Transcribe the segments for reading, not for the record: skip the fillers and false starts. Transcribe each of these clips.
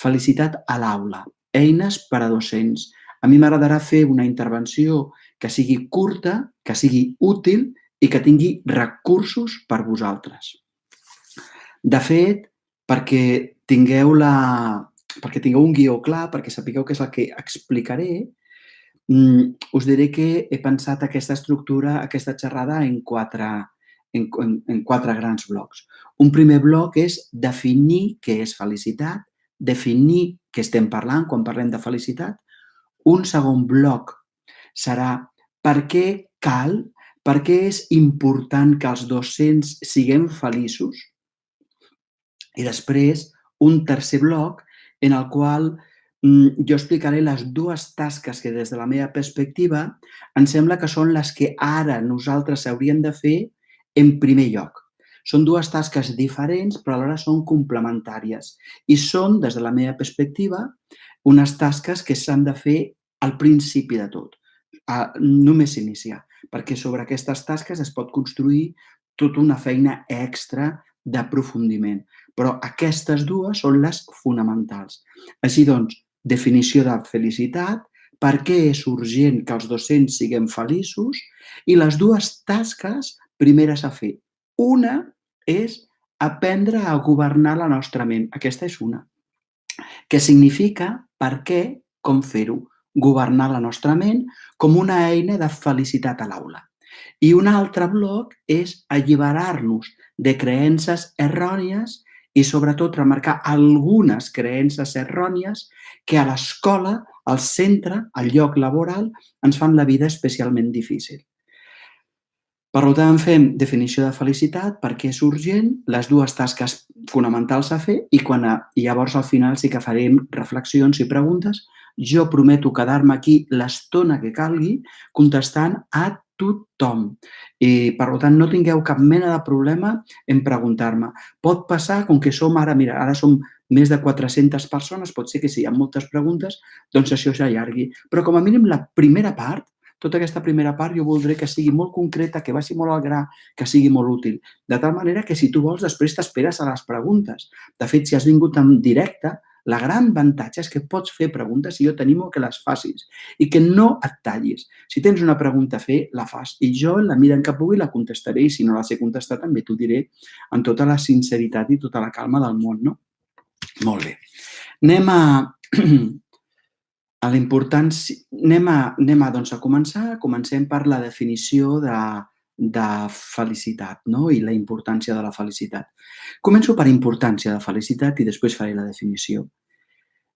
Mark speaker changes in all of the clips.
Speaker 1: Felicitat a l'aula. Eines per a docents. A mi m'agradarà fer una intervenció que sigui curta, que sigui útil i que tingui recursos per vosaltres. De fet, perquè tingueu un guió clar, perquè sapigueu què és el que explicaré, us diré que he pensat aquesta estructura, aquesta xerrada en quatre grans blocs. Un primer bloc és definir què és felicitat, definir què estem parlant quan parlem de felicitat. Un segon bloc serà per què és important que els docents siguem feliços. I després, un tercer bloc en el qual jo explicaré les dues tasques que des de la meva perspectiva em sembla que són les que ara nosaltres hauríem de fer en primer lloc. Són dues tasques diferents, però alhora són complementàries. I són, des de la meva perspectiva, unes tasques que s'han de fer al principi de tot, només iniciar, perquè sobre aquestes tasques es pot construir tota una feina extra d'aprofundiment. Però aquestes dues són les fonamentals. Així doncs, definició de felicitat, per què és urgent que els docents siguem feliços i les dues tasques primeres a fer. Una és aprendre a governar la nostra ment. Aquesta és una. Què significa, per què, com fer-ho. Governar la nostra ment com una eina de felicitat a l'aula. I un altre bloc és alliberar-nos de creences errònies i sobretot remarcar algunes creences errònies que a l'escola, al centre, al lloc laboral, ens fan la vida especialment difícil. Per tant, fem definició de felicitat, per què és urgent, les dues tasques fonamentals a fer i llavors al final sí que farem reflexions i preguntes. Jo prometo quedar-me aquí l'estona que calgui contestant a tothom. I, per tant, no tingueu cap mena de problema en preguntar-me. Pot passar, com que som ara som més de 400 persones, pot ser que si hi ha moltes preguntes, doncs això s'allargui. Però com a mínim la primera part, tota aquesta primera part jo voldré que sigui molt concreta, que vagi molt al gra, que sigui molt útil. De tal manera que si tu vols, després t'esperes a les preguntes. De fet, si has vingut en directe, la gran avantatge és que pots fer preguntes i jo t'animo que les facis i que no et tallis. Si tens una pregunta a fer, la fas. I jo, en la mida en què pugui, la contestaré i si no la sé contestar també t'ho diré amb tota la sinceritat i tota la calma del món, no? Molt bé. Anem a l'importància... Anem a començar. Comencem per la definició de felicitat, no? I la importància de la felicitat. Començo per importància de felicitat i després faré la definició.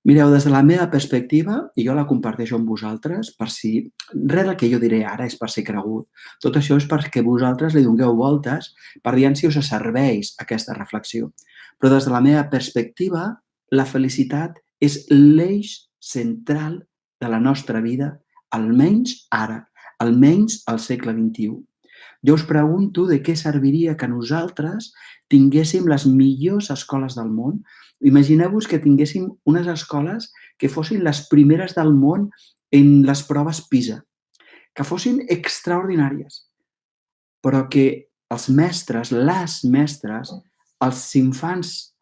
Speaker 1: Mireu, des de la meva perspectiva, i jo la comparteixo amb vosaltres, res del que jo diré ara és per ser cregut. Tot això és perquè vosaltres li dongueu voltes per dir si us serveix aquesta reflexió. Però des de la meva perspectiva, la felicitat és l'eix central de la nostra vida, almenys ara, almenys al segle XXI. Jo us pregunto de què serviria que nosaltres tinguéssim les millors escoles del món. Imagineu-vos que tinguéssim unes escoles que fossin les primeres del món en les proves PISA, que fossin extraordinàries, però que els mestres, les mestres, els infants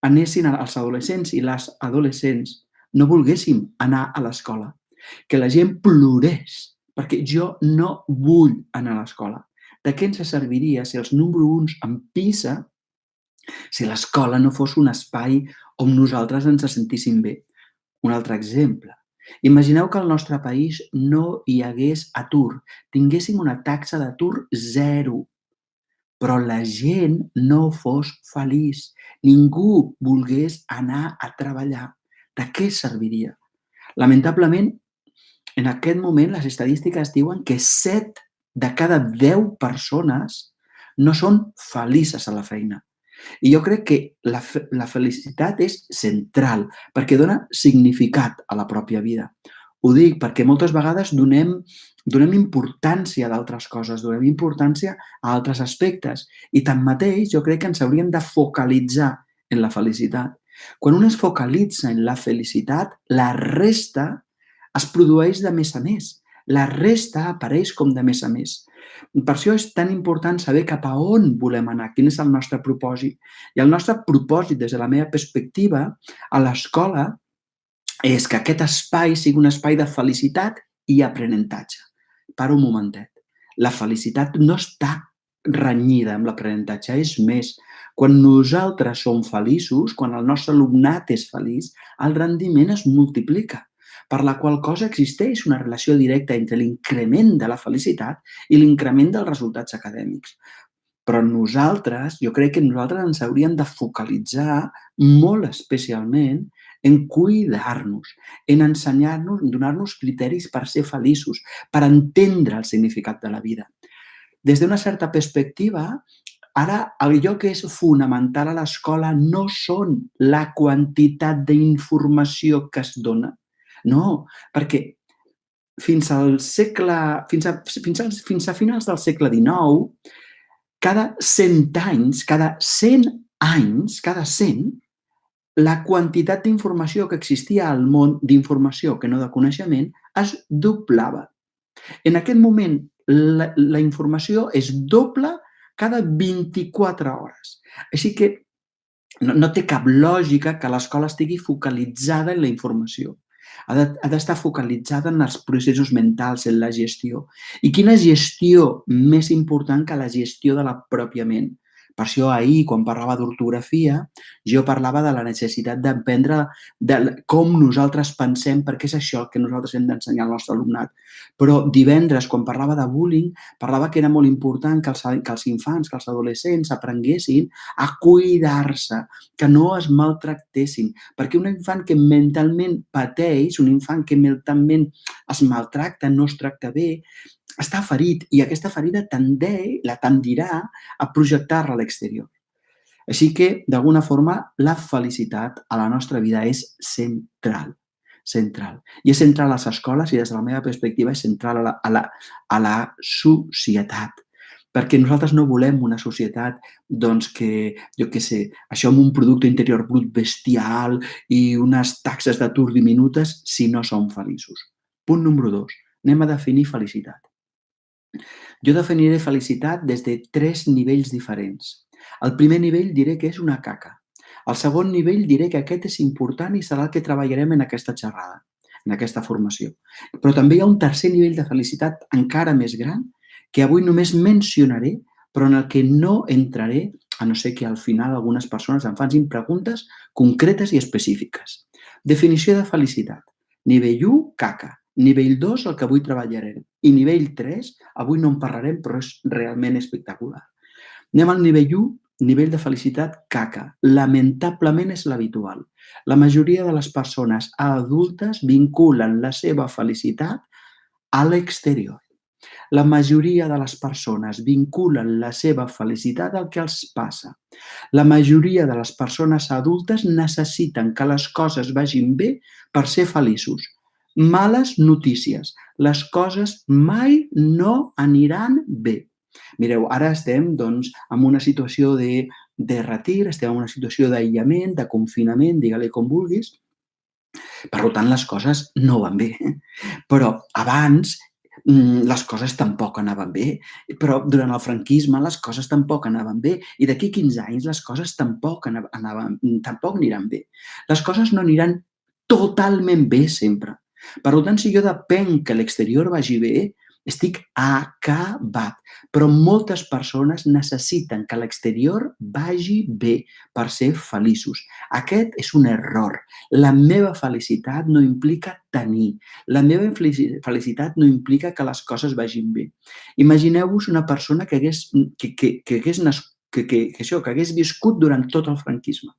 Speaker 1: anessin, els adolescents i les adolescents no volguéssim anar a l'escola, que la gent plorés, perquè jo no vull anar a l'escola. De què ens serviria si els número 1 en PISA, si l'escola no fos un espai on nosaltres ens sentíssim bé? Un altre exemple. Imagineu que al nostre país no hi hagués atur, tinguéssim una taxa d'atur 0, però la gent no fos feliç, ningú volgués anar a treballar. De què serviria? Lamentablement, en aquest moment les estadístiques diuen que 7 de cada 10 persones no són felices a la feina. I jo crec que la felicitat és central perquè dona significat a la pròpia vida. Ho dic perquè moltes vegades donem importància a d'altres coses, donem importància a altres aspectes i tanmateix jo crec que ens hauríem de focalitzar en la felicitat. Quan un es focalitza en la felicitat, la resta es produeix de més a més. La resta apareix com de més a més. Per això és tan important saber cap a on volem anar, quin és el nostre propòsit. I el nostre propòsit, des de la meva perspectiva, a l'escola, és que aquest espai sigui un espai de felicitat i aprenentatge. Para un momentet. La felicitat no està renyida amb l'aprenentatge, és més, quan nosaltres som feliços, quan el nostre alumnat és feliç, el rendiment es multiplica, per la qual cosa existeix una relació directa entre l'increment de la felicitat i l'increment dels resultats acadèmics. Però nosaltres, jo crec que nosaltres ens hauríem de focalitzar molt especialment en cuidar-nos, en ensenyar-nos, en donar-nos criteris per ser feliços, per entendre el significat de la vida. Des d'una certa perspectiva, ara allò que és fonamental a l'escola no són la quantitat d'informació que es dona. No, perquè fins a finals del segle XIX, cada 100 anys, cada 100 anys, cada 100, la quantitat d'informació que existia al món, d'informació que no de coneixement, es doblava. En aquest moment, la informació es dobla cada 24 hores. Així que no té cap lògica que l'escola estigui focalitzada en la informació. Ha d'estar focalitzada en els processos mentals, en la gestió. I quina gestió més important que la gestió de la pròpia ment? Per això ahir, quan parlava d'ortografia, jo parlava de la necessitat d'aprendre com nosaltres pensem, perquè és això el que nosaltres hem d'ensenyar al nostre alumnat. Però divendres, quan parlava de bullying, parlava que era molt important que els infants, que els adolescents aprenguessin a cuidar-se, que no es maltractessin, perquè un infant que mentalment pateix, un infant que mentalment es maltracta, no es tracta bé, està ferit i aquesta ferida tendirà a projectar-la a l'exterior. Així que, d'alguna forma, la felicitat a la nostra vida és central. Central. I és central a les escoles i des de la meva perspectiva és central a la societat. Perquè nosaltres no volem una societat doncs, que, jo què sé, això amb un producte interior brut bestial i unes taxes d'atur diminutes si no som feliços. Punt número 2. Anem a definir felicitat. Jo definiré felicitat des de 3 nivells diferents. El primer nivell diré que és una caca. El segon nivell diré que aquest és important i serà el que treballarem en aquesta xerrada, en aquesta formació. Però també hi ha un tercer nivell de felicitat encara més gran que avui només mencionaré, però en el que no entraré, a no ser que al final algunes persones em facin preguntes concretes i específiques. Definició de felicitat. Nivell 1, caca. Nivell 2, el que avui treballarem. I nivell 3, avui no en parlarem, però és realment espectacular. Anem al nivell 1, nivell de felicitat caca. Lamentablement és l'habitual. La majoria de les persones adultes vinculen la seva felicitat a l'exterior. La majoria de les persones vinculen la seva felicitat al que els passa. La majoria de les persones adultes necessiten que les coses vagin bé per ser feliços. Males notícies. Les coses mai no aniran bé. Mireu, ara estem doncs, en una situació de retir, estem en una situació d'aïllament, de confinament, digue-li com vulguis. Per tant, les coses no van bé. Però abans les coses tampoc anaven bé, però durant el franquisme les coses tampoc anaven bé i d'aquí 15 anys les coses tampoc aniran bé. Les coses no aniran totalment bé sempre. Per tant, si jo depenc que l'exterior vagi bé, estic acabat. Però moltes persones necessiten que l'exterior vagi bé per ser feliços. Aquest és un error. La meva felicitat no implica tenir. La meva felicitat no implica que les coses vagin bé. Imagineu-vos una persona que hagués viscut durant tot el franquisme.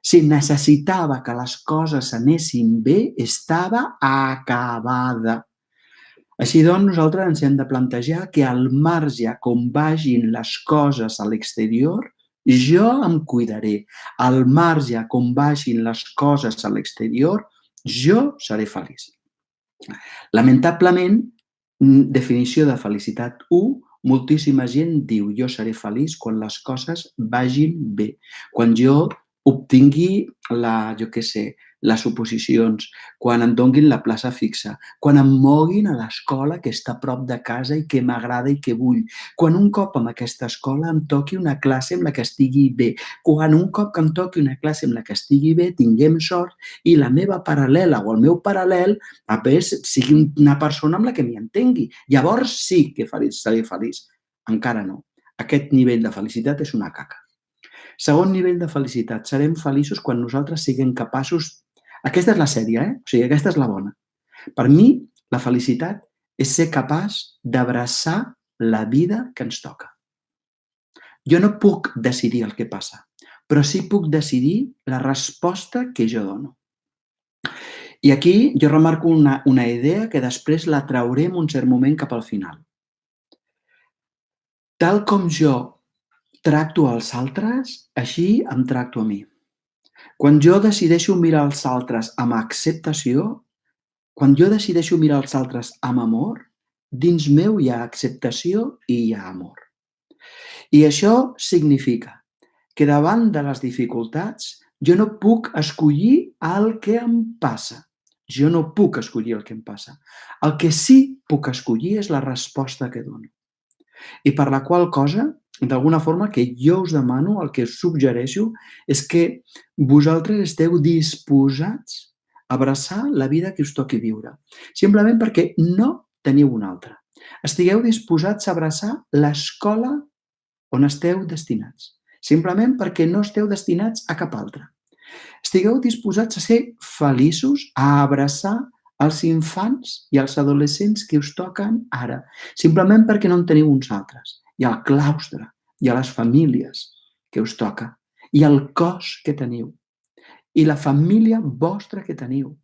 Speaker 1: Si necessitava que les coses anessin bé, estava acabada. Així doncs, nosaltres ens hem de plantejar que al marge com vagin les coses a l'exterior, jo em cuidaré. Al marge com vagin les coses a l'exterior, jo seré feliç. Lamentablement, definició de felicitat 1, moltíssima gent diu jo seré feliç quan les coses vagin bé, quan jo obtingui les oposicions, quan em donguin la plaça fixa, quan em moguin a l'escola que està a prop de casa i que m'agrada i que vull, quan un cop en aquesta escola em toqui una classe amb la que estigui bé, quan un cop que em toqui una classe amb la que estigui bé tinguem sort i la meva paral·lela o el meu paral·lel sigui una persona amb la que m'hi entengui. Llavors sí que seré feliç. Encara no. Aquest nivell de felicitat és una caca. Segon nivell de felicitat. Serem feliços quan nosaltres siguem capaços... Aquesta és la sèria, O sigui, aquesta és la bona. Per mi, la felicitat és ser capaç d'abraçar la vida que ens toca. Jo no puc decidir el que passa, però sí puc decidir la resposta que jo dono. I aquí jo remarco una idea que després la trauré en un cert moment cap al final. Tal com jo tracto als altres, així em tracto a mi. Quan jo decideixo mirar els altres amb acceptació, quan jo decideixo mirar els altres amb amor, dins meu hi ha acceptació i hi ha amor. I això significa que davant de les dificultats jo no puc escollir el que em passa. Jo no puc escollir el que em passa. El que sí puc escollir és la resposta que dono. I per la qual cosa, d'alguna forma, que jo us demano, el que us suggereixo, és que vosaltres esteu disposats a abraçar la vida que us toqui viure. Simplement perquè no teniu una altra. Estigueu disposats a abraçar l'escola on esteu destinats. Simplement perquè no esteu destinats a cap altra. Estigueu disposats a ser feliços, a abraçar els infants i els adolescents que us toquen ara, simplement perquè no en teniu uns altres. I al claustre, i a les famílies que us toca, i al cos que teniu, i la família vostra que teniu,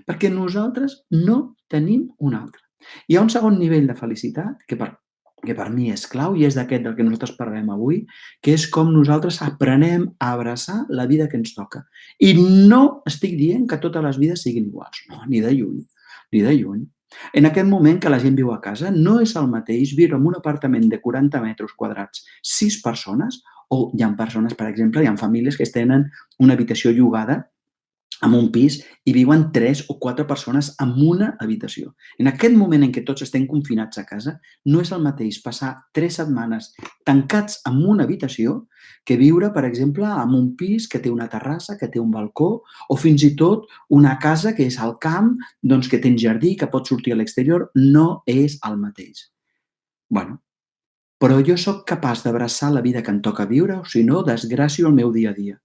Speaker 1: perquè nosaltres no tenim un altre. Hi ha un segon nivell de felicitat que per mi és clau i és d'aquest del que nosaltres parlarem avui, que és com nosaltres aprenem a abraçar la vida que ens toca. I no estic dient que totes les vides siguin iguals, no, ni de lluny, ni de lluny. En aquest moment que la gent viu a casa, no és el mateix viure en un apartament de 40 metres quadrats, 6 persones, o hi ha persones, per exemple, hi ha famílies que tenen una habitació llogada en un pis i viuen 3 o 4 persones en una habitació. En aquest moment en què tots estem confinats a casa, no és el mateix passar 3 setmanes tancats en una habitació que viure, per exemple, en un pis que té una terrassa, que té un balcó, o fins i tot una casa que és al camp, doncs que tens jardí, que pots sortir a l'exterior. No és el mateix. Bueno, però jo sóc capaç d'abraçar la vida que em toca viure o, si no, desgràcio el meu dia a dia.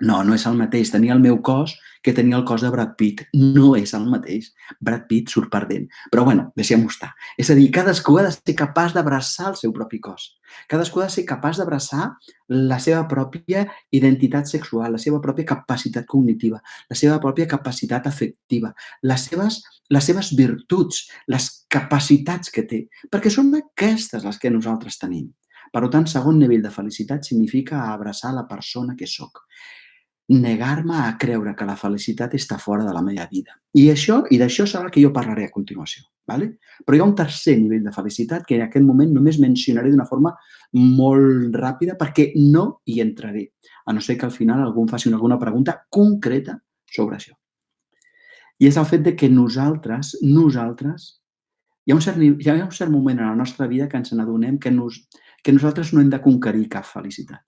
Speaker 1: No, no és el mateix tenir el meu cos que tenir el cos de Brad Pitt. No és el mateix. Brad Pitt surt perdent. Però bueno, deixem-ho estar. És a dir, cadascú ha de ser capaç d'abraçar el seu propi cos. Cadascú ha de ser capaç d'abraçar la seva pròpia identitat sexual, la seva pròpia capacitat cognitiva, la seva pròpia capacitat afectiva, les seves virtuts, les capacitats que té, perquè són aquestes les que nosaltres tenim. Per tant, segon nivell de felicitat significa abraçar la persona que sóc. Negar-me a creure que la felicitat està fora de la meva vida. I d'això serà el que jo parlaré a continuació. Vale? Però hi ha un tercer nivell de felicitat que en aquest moment només mencionaré d'una forma molt ràpida perquè no hi entraré, a no ser que al final algú em faci alguna pregunta concreta sobre això. I és el fet de que nosaltres, hi ha un cert moment en la nostra vida que ens n'adonem que nosaltres no hem de conquerir cap felicitat,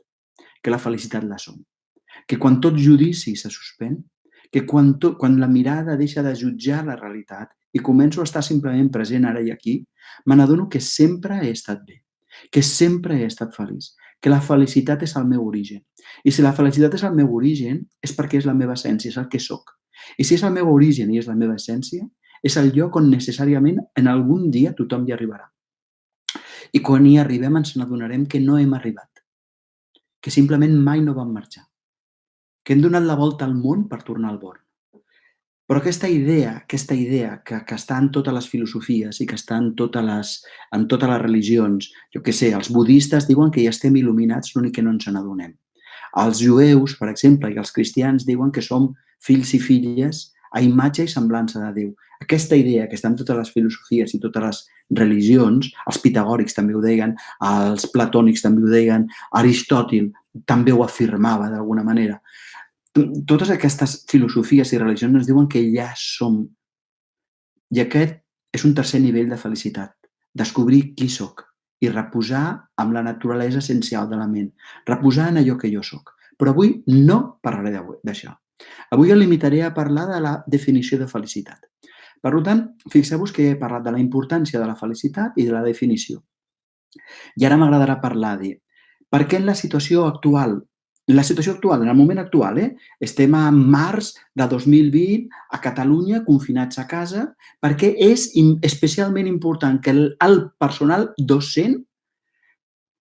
Speaker 1: que la felicitat la som. Que quan tot judici se suspèn, que quan la mirada deixa de jutjar la realitat i començo a estar simplement present ara i aquí, me n'adono que sempre he estat bé, que sempre he estat feliç, que la felicitat és el meu origen. I si la felicitat és el meu origen, és perquè és la meva essència, és el que sóc. I si és el meu origen i és la meva essència, és el lloc on necessàriament en algun dia tothom hi arribarà. I quan hi arribem ens n'adonarem que no hem arribat, que simplement mai no vam marxar, que hem donat la volta al món per tornar al Born. Però aquesta idea que està en totes les filosofies i que està en totes les religions, jo què sé, els budistes diuen que ja estem il·luminats, l'únic que no ens n'adonem. Els jueus, per exemple, i els cristians diuen que som fills i filles a imatge i semblança de Déu. Aquesta idea que està en totes les filosofies i totes les religions, els pitagòrics també ho deien, els platònics també ho deien, Aristòtil també ho afirmava d'alguna manera. Totes aquestes filosofies i religions ens diuen que ja som. I aquest és un tercer nivell de felicitat, descobrir qui sóc i reposar amb la naturalesa essencial de la ment, reposar en allò que jo sóc. Però avui no parlaré d'això. Avui em limitaré a parlar de la definició de felicitat. Per tant, fixeu-vos que he parlat de la importància de la felicitat i de la definició. I ara m'agradarà parlar de per què en la situació actual, en el moment actual, estem a març de 2020 a Catalunya, confinats a casa, perquè és especialment important que el personal docent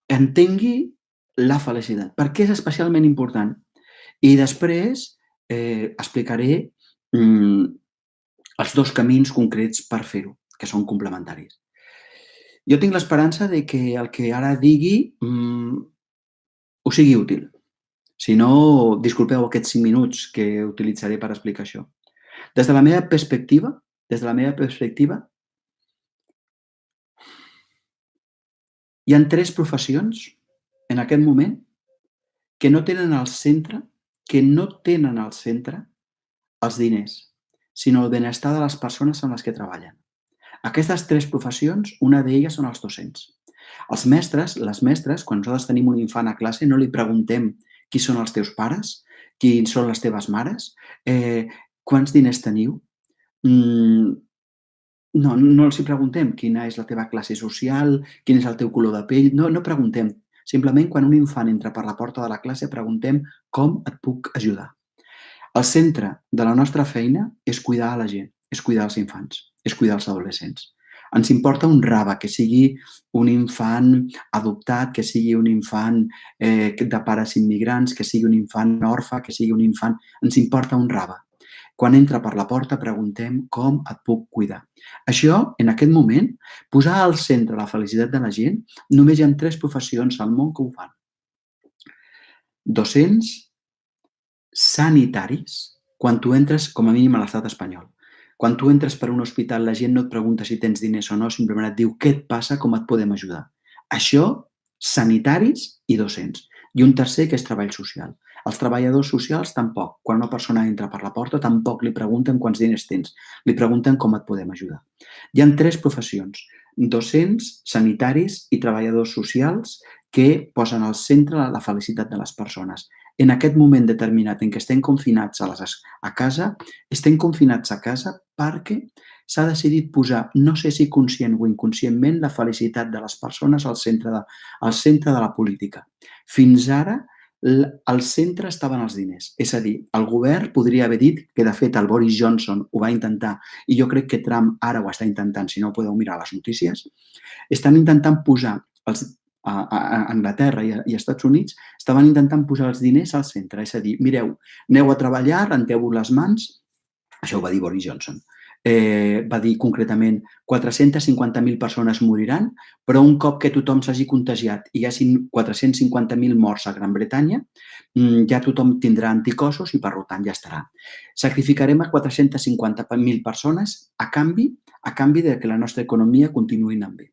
Speaker 1: entengui la felicitat. Per què és especialment important? I després explicaré els dos camins concrets per fer-ho, que són complementaris. Jo tinc l'esperança de que el que ara digui us sigui útil. Si no, disculpeu aquests 5 minuts que utilitzaré per explicar això. Des de la meva perspectiva, hi ha 3 professions en aquest moment que no tenen al centre els diners, sinó el benestar de les persones amb les que treballen. Aquestes 3 professions, una d'elles són els docents. Els mestres, les mestres, quan nosaltres tenim un infant a classe, no li preguntem qui són els teus pares, qui són les teves mares, quants diners teniu. No els hi preguntem quina és la teva classe social, quin és el teu color de pell, no preguntem. Simplement, quan un infant entra per la porta de la classe, preguntem com et puc ajudar. El centre de la nostra feina és cuidar la gent, és cuidar els infants, és cuidar els adolescents. Ens importa un rave, que sigui un infant adoptat, que sigui un infant de pares immigrants, que sigui un infant orfe, que sigui un infant... Ens importa un rave. Quan entra per la porta preguntem com et puc cuidar. Això, en aquest moment, posar al centre la felicitat de la gent, només hi ha 3 professions al món que ho fan. Docents, sanitaris, quan tu entres, com a mínim a l'estat espanyol. Quan tu entres per un hospital, la gent no et pregunta si tens diners o no, simplement et diu què et passa, com et podem ajudar. Això, sanitaris i docents. I un tercer, que és treball social. Els treballadors socials, tampoc. Quan una persona entra per la porta, tampoc li pregunten quants diners tens. Li pregunten com et podem ajudar. Hi ha 3 professions, docents, sanitaris i treballadors socials, que posen al centre la felicitat de les persones. En aquest moment determinat en què estem confinats a casa, estem confinats a casa perquè s'ha decidit posar, no sé si conscient o inconscientment, la felicitat de les persones al centre de la política. Fins ara, al centre estaven els diners. És a dir, el govern podria haver dit, que de fet el Boris Johnson ho va intentar, i jo crec que Trump ara ho està intentant, si no ho podeu mirar a les notícies, estan intentant posar a Anglaterra i a Estats Units, estaven intentant posar els diners al centre. És a dir, mireu, aneu a treballar, renteu-vos les mans, això ho va dir Boris Johnson, va dir concretament 450.000 persones moriran, però un cop que tothom s'hagi contagiat i hi hagi 450.000 morts a Gran Bretanya, ja tothom tindrà anticossos i per tant ja estarà. Sacrificarem a 450.000 persones a canvi de que la nostra economia continuï anant bé.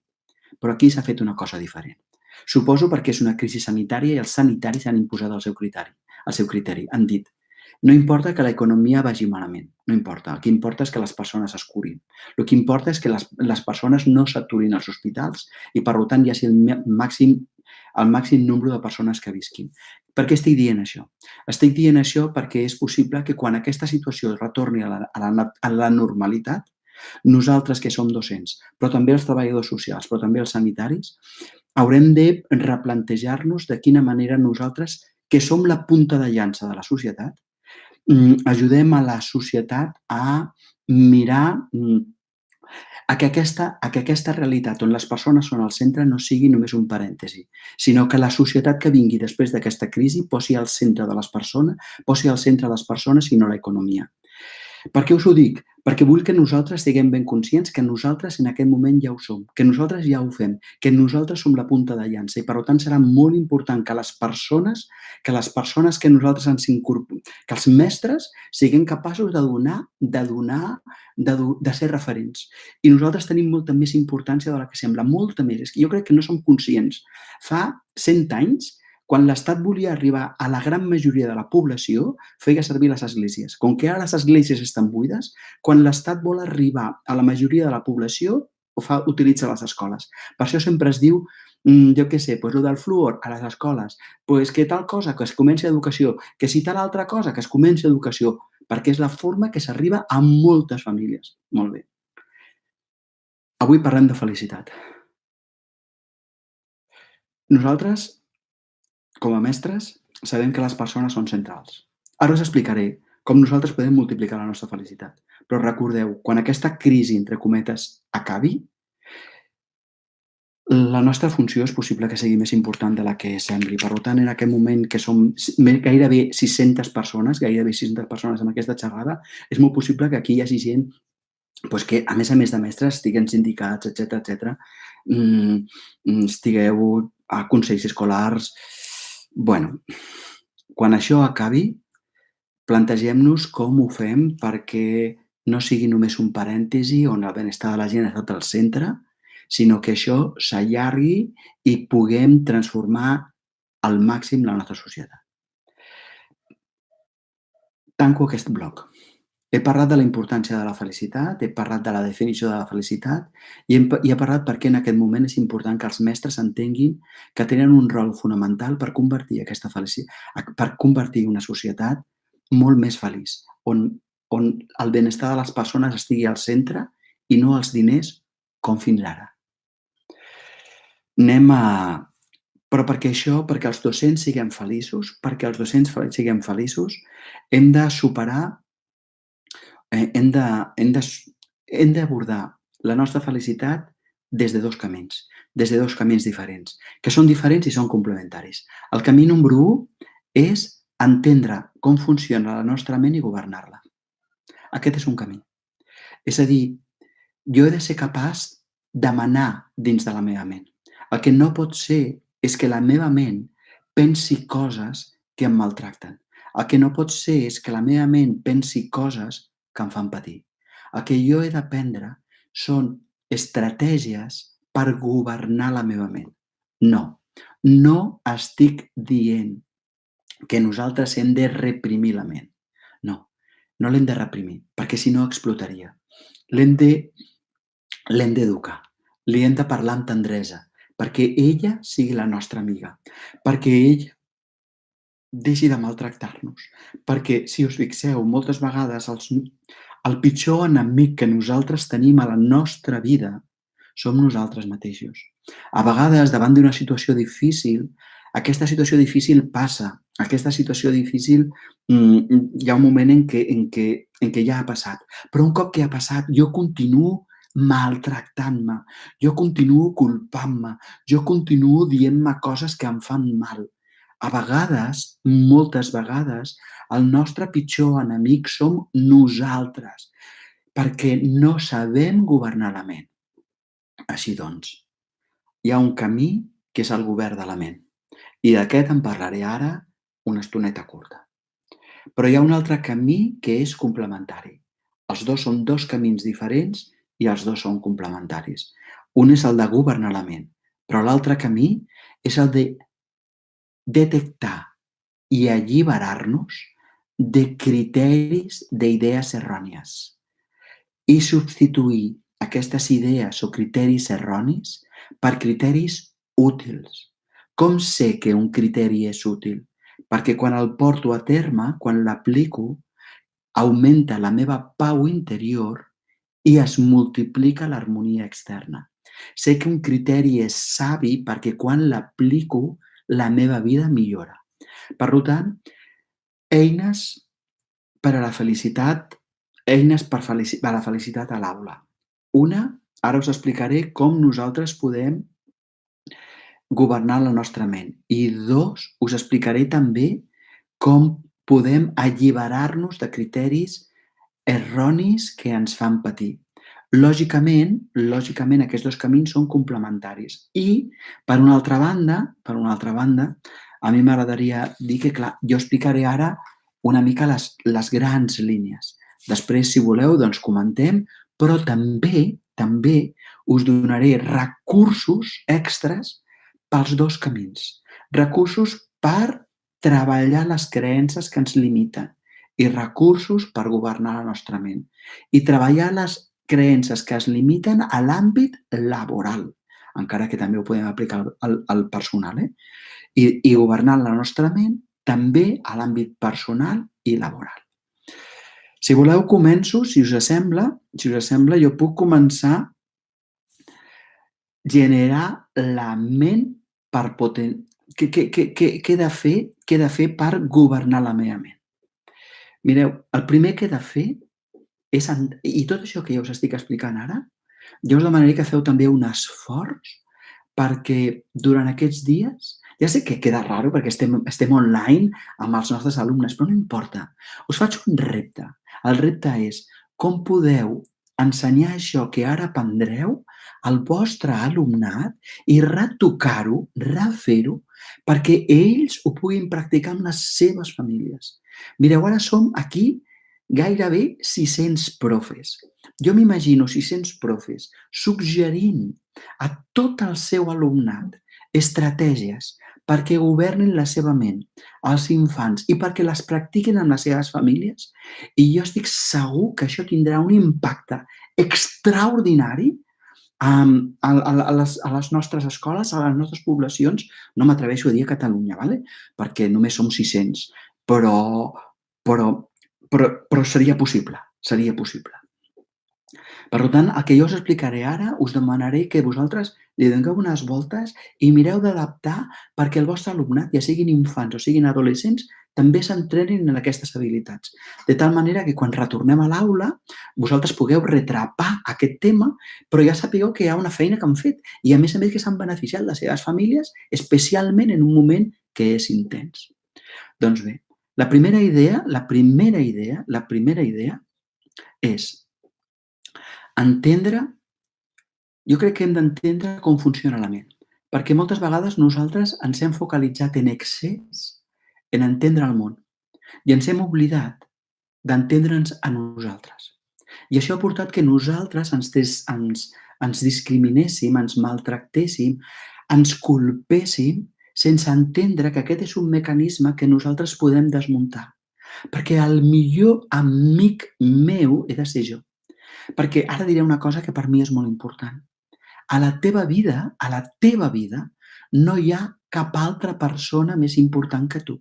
Speaker 1: Però aquí s'ha fet una cosa diferent. Suposo perquè és una crisi sanitària i els sanitaris han imposat el seu criteri. Han dit, no importa que l'economia vagi malament, no importa. El que importa és que les persones es curin. El que importa és que les persones no s'aturin als hospitals i, per tant, hi hagi el màxim nombre de persones que visquin. Per què estic dient això? Estic dient això perquè és possible que quan aquesta situació retorni a la normalitat, nosaltres que som docents, però també els treballadors socials, però també els sanitaris, haurem de replantejar-nos de quina manera nosaltres, que som la punta de llança de la societat, ajudem a la societat a mirar a que aquesta realitat on les persones són al centre no sigui només un parèntesi, sinó que la societat que vingui després d'aquesta crisi posi al centre de les persones i no l'economia. Per què us ho dic? perquè vull que nosaltres siguem ben conscients que nosaltres en aquest moment ja ho som, que nosaltres ja ho fem, que nosaltres som la punta de llança i per tant serà molt important que les persones que nosaltres que els mestres siguem capaços de ser referents. I nosaltres tenim molta més importància de la que sembla, molta més. És que jo crec que no som conscients. Fa 100 anys, quan l'Estat volia arribar a la gran majoria de la població, feia servir les esglésies. Com que ara les esglésies estan buides, quan l'Estat vol arribar a la majoria de la població, utilitza les escoles. Per això sempre es diu, jo què sé, el del fluor a les escoles, que tal cosa, que es comenci educació, que si tal altra cosa, que es comenci educació, perquè és la forma que s'arriba a moltes famílies. Molt bé. Avui parlem de felicitat. Nosaltres, com a mestres, sabem que les persones són centrals. Ara us explicaré com nosaltres podem multiplicar la nostra felicitat. Però recordeu, quan aquesta crisi, entre cometes, acabi, la nostra funció és possible que sigui més important de la que sembli. Per tant, en aquest moment que som gairebé 600 persones, en aquesta xerrada, és molt possible que aquí hi hagi gent que, a més de mestres, estiguen sindicats, etcètera, estigueu a consells escolars. Bueno, quan això acabi, plantegem-nos com ho fem perquè no sigui només un parèntesi on el benestar de la gent ha estat al centre, sinó que això s'allargui i puguem transformar al màxim la nostra societat. Tanco aquest bloc. He parlat de la importància de la felicitat, he parlat de la definició de la felicitat i he parlat perquè en aquest moment és important que els mestres entenguin que tenen un rol fonamental per convertir una societat molt més feliç, on el benestar de les persones estigui al centre i no els diners, com fins ara. Perquè els docents siguem feliços, hem de superar, hem d'abordar la nostra felicitat des de dos camins diferents, que són diferents i són complementaris. El camí número 1 és entendre com funciona la nostra ment i governar-la. Aquest és un camí. És a dir, jo he de ser capaç de manar dins de la meva ment. El que no pot ser és que la meva ment pensi coses que em maltracten. El que no pot ser és que la meva ment pensi coses que em fan patir. El que jo he d'aprendre són estratègies per governar la meva ment. No estic dient que nosaltres hem de reprimir la ment. No l'hem de reprimir, perquè si no explotaria. L'hem d'educar, li hem de parlar amb tendresa, perquè ella sigui la nostra amiga, perquè ella deixi de maltractar-nos. Perquè, si us fixeu, moltes vegades el pitjor enemic que nosaltres tenim a la nostra vida som nosaltres mateixos. A vegades, davant d'una situació difícil, aquesta situació difícil passa. Aquesta situació difícil hi ha un moment en què ja ha passat. Però un cop que ha passat, jo continuo maltractant-me, jo continuo culpant-me, jo continuo dient-me coses que em fan mal. A vegades, moltes vegades, el nostre pitjor enemic som nosaltres, perquè no sabem governar la ment. Així doncs, hi ha un camí que és el govern de la ment. I d'aquest en parlaré ara una estoneta curta. Però hi ha un altre camí que és complementari. Els dos són dos camins diferents i els dos són complementaris. Un és el de governar la ment, però l'altre camí és el de detectar i alliberar-nos de criteris d'idees errònies i substituir aquestes idees o criteris erronis per criteris útils. Com sé que un criteri és útil? Perquè quan el porto a terme, quan l'aplico, augmenta la meva pau interior i es multiplica l'harmonia externa. Sé que un criteri és savi perquè quan l'aplico, la meva vida millora. Per tant, eines per a la felicitat, eines per a la felicitat a l'aula. Una, ara us explicaré com nosaltres podem governar la nostra ment. I dos, us explicaré també com podem alliberar-nos de criteris erronis que ens fan patir. Lògicament, aquests dos camins són complementaris. I, per una altra banda, a mi m'agradaria dir que, clar, jo explicaré ara una mica les grans línies. Després, si voleu, doncs comentem, però també us donaré recursos extras pels dos camins. Recursos per treballar les creences que ens limiten i recursos per governar la nostra ment. I treballar les creences que es limiten a l'àmbit laboral, encara que també ho podem aplicar al personal, I governar la nostra ment també a l'àmbit personal i laboral. Si voleu, començo, si us sembla, jo puc començar generar la ment per què he de fer per governar la meva ment? Mireu, el primer que he de fer és... I tot això que jo us estic explicant ara, jo us demanaré que feu també un esforç perquè durant aquests dies, ja sé que queda raro perquè estem online amb els nostres alumnes, però no importa. Us faig un repte. El repte és com podeu ensenyar això que ara aprendreu al vostre alumnat i retocar-ho, refer-ho, perquè ells ho puguin practicar amb les seves famílies. Mireu, ara som aquí gairebé 600 profes. Jo m'imagino 600 profes suggerint a tot el seu alumnat estratègies perquè governin la seva ment, els infants, i perquè les practiquin amb les seves famílies. I jo estic segur que això tindrà un impacte extraordinari a les nostres escoles, a les nostres poblacions. No m'atreveixo a dir a Catalunya, perquè només som 600, però seria possible, seria possible. Per tant, el que jo us explicaré ara, us demanaré que vosaltres li doneu unes voltes i mireu d'adaptar perquè el vostre alumnat, ja siguin infants o siguin adolescents, també s'entrenin en aquestes habilitats. De tal manera que quan retornem a l'aula, vosaltres pugueu retrapar aquest tema, però ja sapigueu que hi ha una feina que han fet i, a més que s'han beneficiat les seves famílies, especialment en un moment que és intens. Doncs bé, la primera idea és entendre... Jo crec que hem d'entendre com funciona la ment, perquè moltes vegades nosaltres ens hem focalitzat en excés en entendre el món i ens hem oblidat d'entendre'ns a nosaltres. I això ha portat que nosaltres ens discriminéssim, ens maltractéssim, ens culpéssim sense entendre que aquest és un mecanisme que nosaltres podem desmuntar. Perquè el millor amic meu he de ser jo. Perquè ara diré una cosa que per mi és molt important. A la teva vida, no hi ha cap altra persona més important que tu.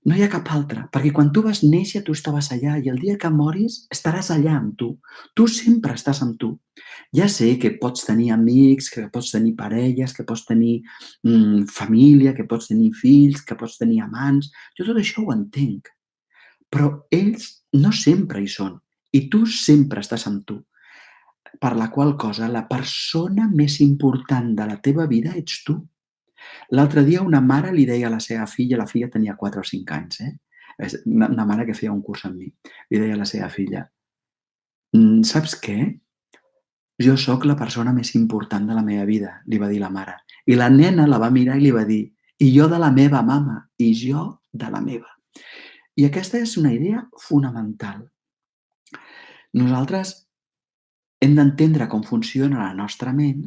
Speaker 1: No hi ha cap altra, perquè quan tu vas néixer tu estaves allà i el dia que moris estaràs allà amb tu. Tu sempre estàs amb tu. Ja sé que pots tenir amics, que pots tenir parelles, que pots tenir família, que pots tenir fills, que pots tenir amants. Jo tot això ho entenc. Però ells no sempre hi són i tu sempre estàs amb tu. Per la qual cosa, la persona més important de la teva vida ets tu. L'altre dia una mare li deia a la seva filla, la filla tenia 4 o 5 anys, és una mare que feia un curs amb mi, li deia a la seva filla: saps què? Jo sóc la persona més important de la meva vida, li va dir la mare. I la nena la va mirar i li va dir: i jo de la meva mama, i jo de la meva. I aquesta és una idea fonamental. Nosaltres hem d'entendre com funciona la nostra ment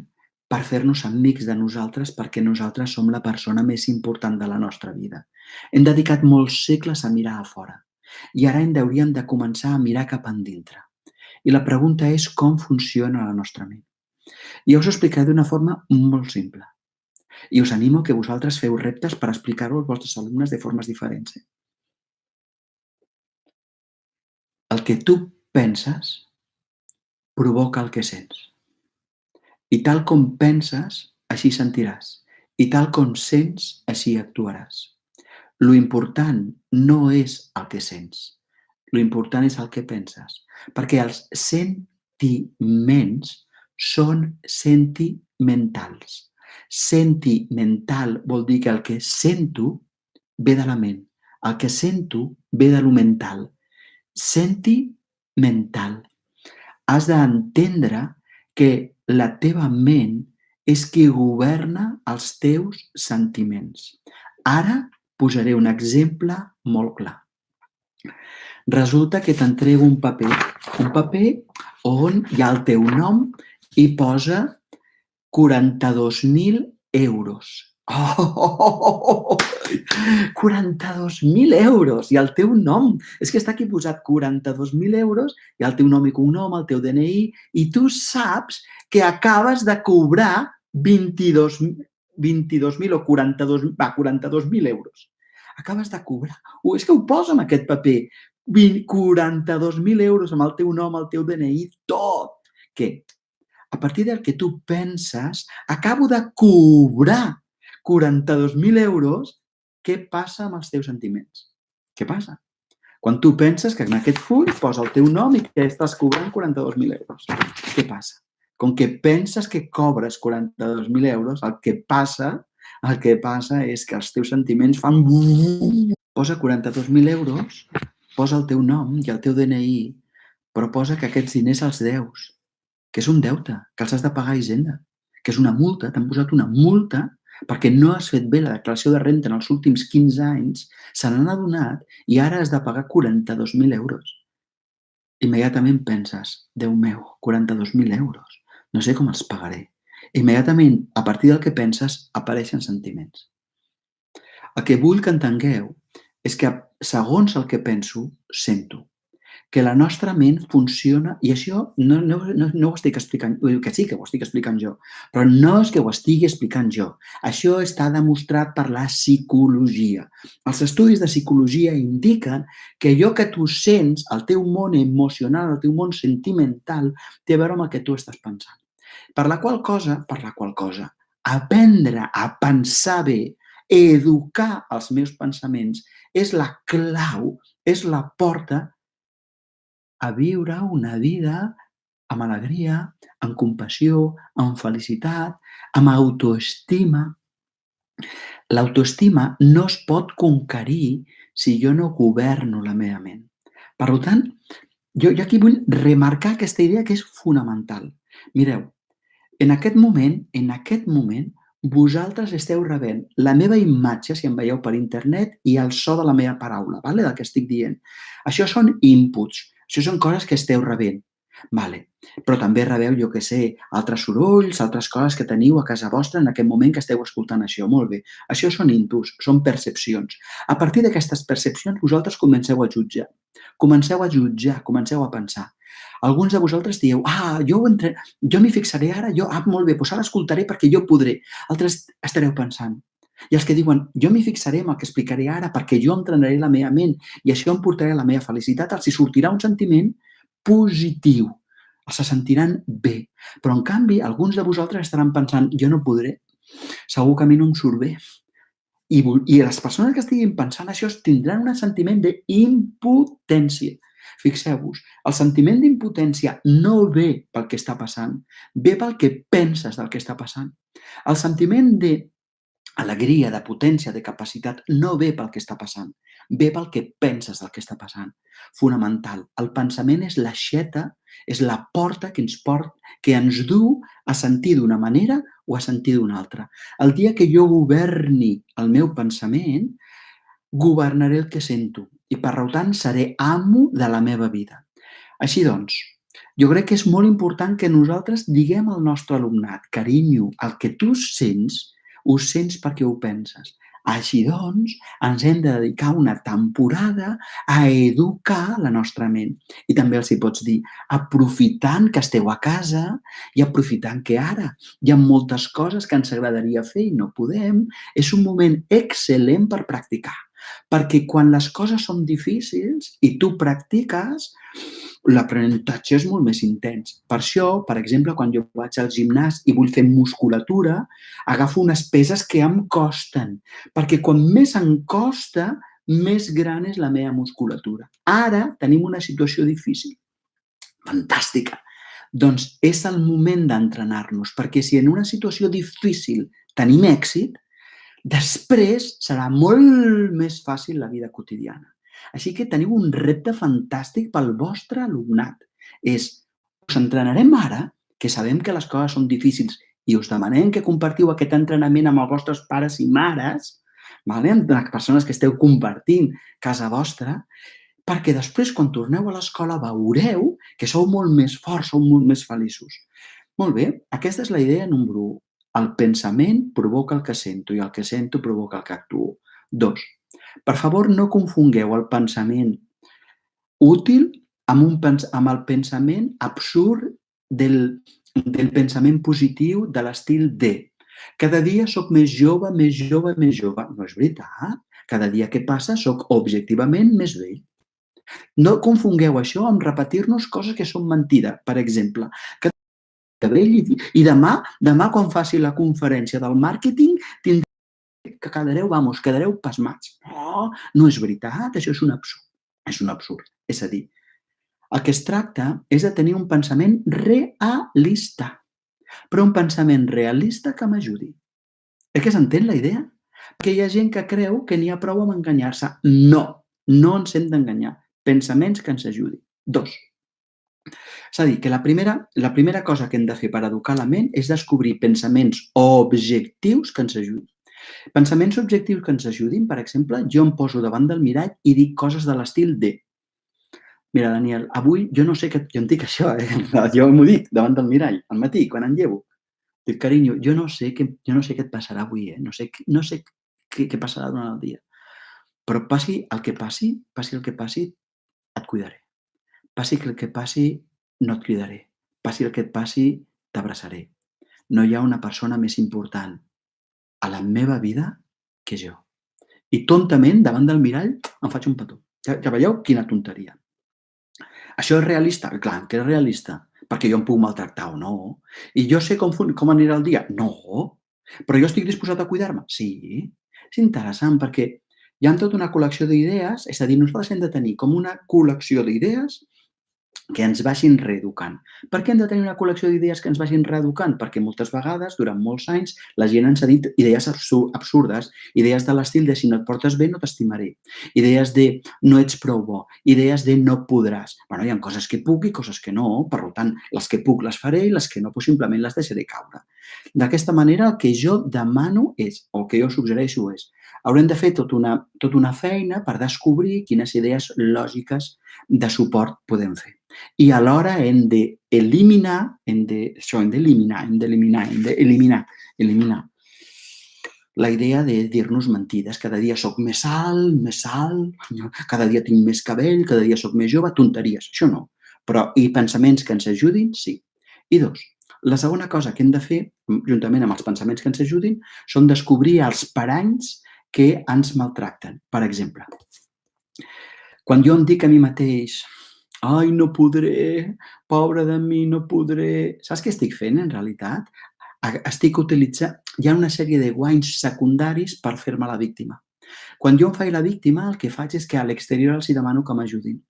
Speaker 1: per fer-nos amics de nosaltres perquè nosaltres som la persona més important de la nostra vida. Hem dedicat molts segles a mirar a fora i ara hauríem de començar a mirar cap endintre. I la pregunta és com funciona la nostra ment. I us ho explicaré d'una forma molt simple. I us animo que vosaltres feu reptes per explicar-ho als vostres alumnes de formes diferents. El que tu penses provoca el que sents. I tal com penses, així sentiràs. I tal com sents, així actuaràs. Lo important no és el que sents. Lo important és el que penses. Perquè els sentiments són sentimentals. Sentimental vol dir que el que sento ve de la ment. El que sento ve de lo mental. Senti mental. Has d'entendre que la teva ment és qui governa els teus sentiments. Ara posaré un exemple molt clar. Resulta que t'entrego un paper on hi ha el teu nom i posa 42.000 euros. Oh! 42.000 euros i el teu nom. És que està aquí posat 42.000 euros i el teu nom i cognom, el teu DNI, i tu saps que acabes de cobrar 22.000 o 42.000 euros. Acabes de cobrar. És que ho posa en aquest paper. 42.000 euros amb el teu nom, el teu DNI, tot. Què? A partir del que tu penses, acabo de cobrar 42.000 euros, què passa amb els teus sentiments? Què passa? Quan tu penses que en aquest full posa el teu nom i que estàs cobrant 42.000 euros. Què passa? Com que penses que cobres 42.000 euros, el que passa és que els teus sentiments fan... Posa 42.000 euros, posa el teu nom i el teu DNI, però posa que aquests diners els deus, que és un deute, que els has de pagar a Hisenda, que és una multa, t'han posat una multa perquè no has fet bé la declaració de renta en els últims 15 anys, se n'han adonat i ara has de pagar 42.000 euros. Immediatament penses, Déu meu, 42.000 euros, no sé com els pagaré. Immediatament, a partir del que penses, apareixen sentiments. El que vull que entengueu és que segons el que penso, sento. Que la nostra ment funciona, i això no ho estic explicant, que sí que ho estic explicant jo, però no és que ho estigui explicant jo. Això està demostrat per la psicologia. Els estudis de psicologia indiquen que allò que tu sents, el teu món emocional, el teu món sentimental, té a veure amb el que tu estàs pensant. Per la qual cosa, aprendre a pensar bé, educar els meus pensaments, és la clau, és la porta a viure una vida amb alegria, amb compassió, amb felicitat, amb autoestima. L'autoestima no es pot conquerir si jo no governo la meva ment. Per tant, jo aquí vull remarcar aquesta idea que és fonamental. Mireu, en aquest moment, vosaltres esteu rebent la meva imatge, si em veieu per internet, i el so de la meva paraula, del que estic dient. Això són inputs. Això són coses que esteu rebent. Però també rebeu, jo què sé, altres sorolls, altres coses que teniu a casa vostra en aquest moment que esteu escoltant això. Molt bé. Això són inputs, són percepcions. A partir d'aquestes percepcions, vosaltres comenceu a jutjar. Comenceu a pensar. Alguns de vosaltres dieu, jo m'hi fixaré ara, molt bé, doncs ara escoltaré perquè jo podré. Altres estareu pensant. I els que diuen, jo m'hi fixaré en el que explicaré ara perquè jo entrenaré la meva ment i això em portarà a la meva felicitat, els hi sortirà un sentiment positiu. Els se sentiran bé. Però, en canvi, alguns de vosaltres estaran pensant, jo no podré, segur que a mi no em surt bé. I les persones que estiguin pensant això tindran un sentiment d'impotència. Fixeu-vos, el sentiment d'impotència no ve pel que està passant, ve pel que penses del que està passant. El sentiment d'alegria, de potència, de capacitat, no ve pel que està passant, ve pel que penses del que està passant. Fonamental. El pensament és l'aixeta, és la porta que ens du a sentir d'una manera o a sentir d'una altra. El dia que jo governi el meu pensament, governaré el que sento i, per tant, seré amo de la meva vida. Així doncs, jo crec que és molt important que nosaltres diguem al nostre alumnat, carinyo, el que tu sents, ho sents perquè ho penses. Així doncs, ens hem de dedicar una temporada a educar la nostra ment. I també els hi pots dir, aprofitant que esteu a casa i aprofitant que ara hi ha moltes coses que ens agradaria fer i no podem, és un moment excel·lent per practicar. Perquè quan les coses són difícils i tu practiques, l'aprenentatge és molt més intens. Per això, per exemple, quan jo vaig al gimnàs i vull fer musculatura, agafo unes peses que em costen, perquè quan més em costa, més gran és la meva musculatura. Ara tenim una situació difícil. Fantàstica! Doncs és el moment d'entrenar-nos, perquè si en una situació difícil tenim èxit, després serà molt més fàcil la vida quotidiana. Així que teniu un repte fantàstic pel vostre alumnat. Us entrenarem ara, que sabem que les coses són difícils i us demanem que compartiu aquest entrenament amb els vostres pares i mares, amb les persones que esteu compartint casa vostra, perquè després, quan torneu a l'escola, veureu que sou molt més forts, sou molt més feliços. Molt bé, aquesta és la idea número 1. El pensament provoca el que sento i el que sento provoca el que actuo. 2. Per favor, no confongueu el pensament útil amb el pensament absurd del pensament positiu de l'estil de cada dia sóc més jove, més jove, més jove. No és veritat. Cada dia que passa sóc objectivament més vell. No confongueu això amb repetir-nos coses que són mentida. Per exemple, que vell i demà quan faci la conferència del màrqueting que quedareu pasmats. No és veritat, això és un absurd. És un absurd. És a dir, el que es tracta és de tenir un pensament realista, però un pensament realista que m'ajudi. Que s'entén la idea? Perquè hi ha gent que creu que n'hi ha prou amb enganyar-se. No ens hem d'enganyar. Pensaments que ens ajudin. 2. És a dir, que la primera cosa que hem de fer per educar la ment és descobrir pensaments objectius que ens ajudin. Pensaments objectius que ens ajudin, per exemple, jo em poso davant del mirall i dic coses de l'estil de mira, Daniel, avui jo no sé què... Jo em dic això, jo m'ho dic davant del mirall, al matí, quan em llevo. Dic, carinyo, jo no sé què et passarà avui, no sé què passarà durant el dia. Però passi el que passi, et cuidaré. Passi el que passi, no et cridaré. Passi el que et passi, t'abraçaré. No hi ha una persona més important a la meva vida que jo. I tontament, davant del mirall, em faig un petó. Ja veieu quina tonteria. Això és realista? Clar que és realista, perquè jo em puc maltractar o no. I jo sé com anirà el dia? No. Però jo estic disposat a cuidar-me? Sí. És interessant perquè hi ha tota una col·lecció d'idees, és a dir, nosaltres hem de tenir com una col·lecció d'idees que ens vagin reeducant. Per què hem de tenir una col·lecció d'idees que ens vagin reeducant? Perquè moltes vegades, durant molts anys, la gent ens ha dit idees absurdes, idees de l'estil de si no et portes bé no t'estimaré, idees de no ets prou bo, idees de no podràs. Hi ha coses que puc i coses que no, per tant, les que puc les faré i les que no, simplement les deixaré caure. D'aquesta manera, el que jo demano és, o el que jo suggereixo és, haurem de fer tota una feina per descobrir quines idees lògiques de suport podem fer. I alhora hem d'eliminar la idea de dir-nos mentides. Cada dia soc més alt, cada dia tinc més cabell, cada dia soc més jove, tonteries, això no. Però i pensaments que ens ajudin, sí. I 2, la segona cosa que hem de fer, juntament amb els pensaments que ens ajudin, són descobrir els paranys que ens maltracten. Per exemple, quan jo em dic a mi mateix ai, no podré, pobre de mi, no podré... Saps què estic fent, en realitat? Estic utilitzant... Hi ha una sèrie de guanys secundaris per fer-me la víctima. Quan jo em faig la víctima, el que faig és que a l'exterior els demano que m'ajudin.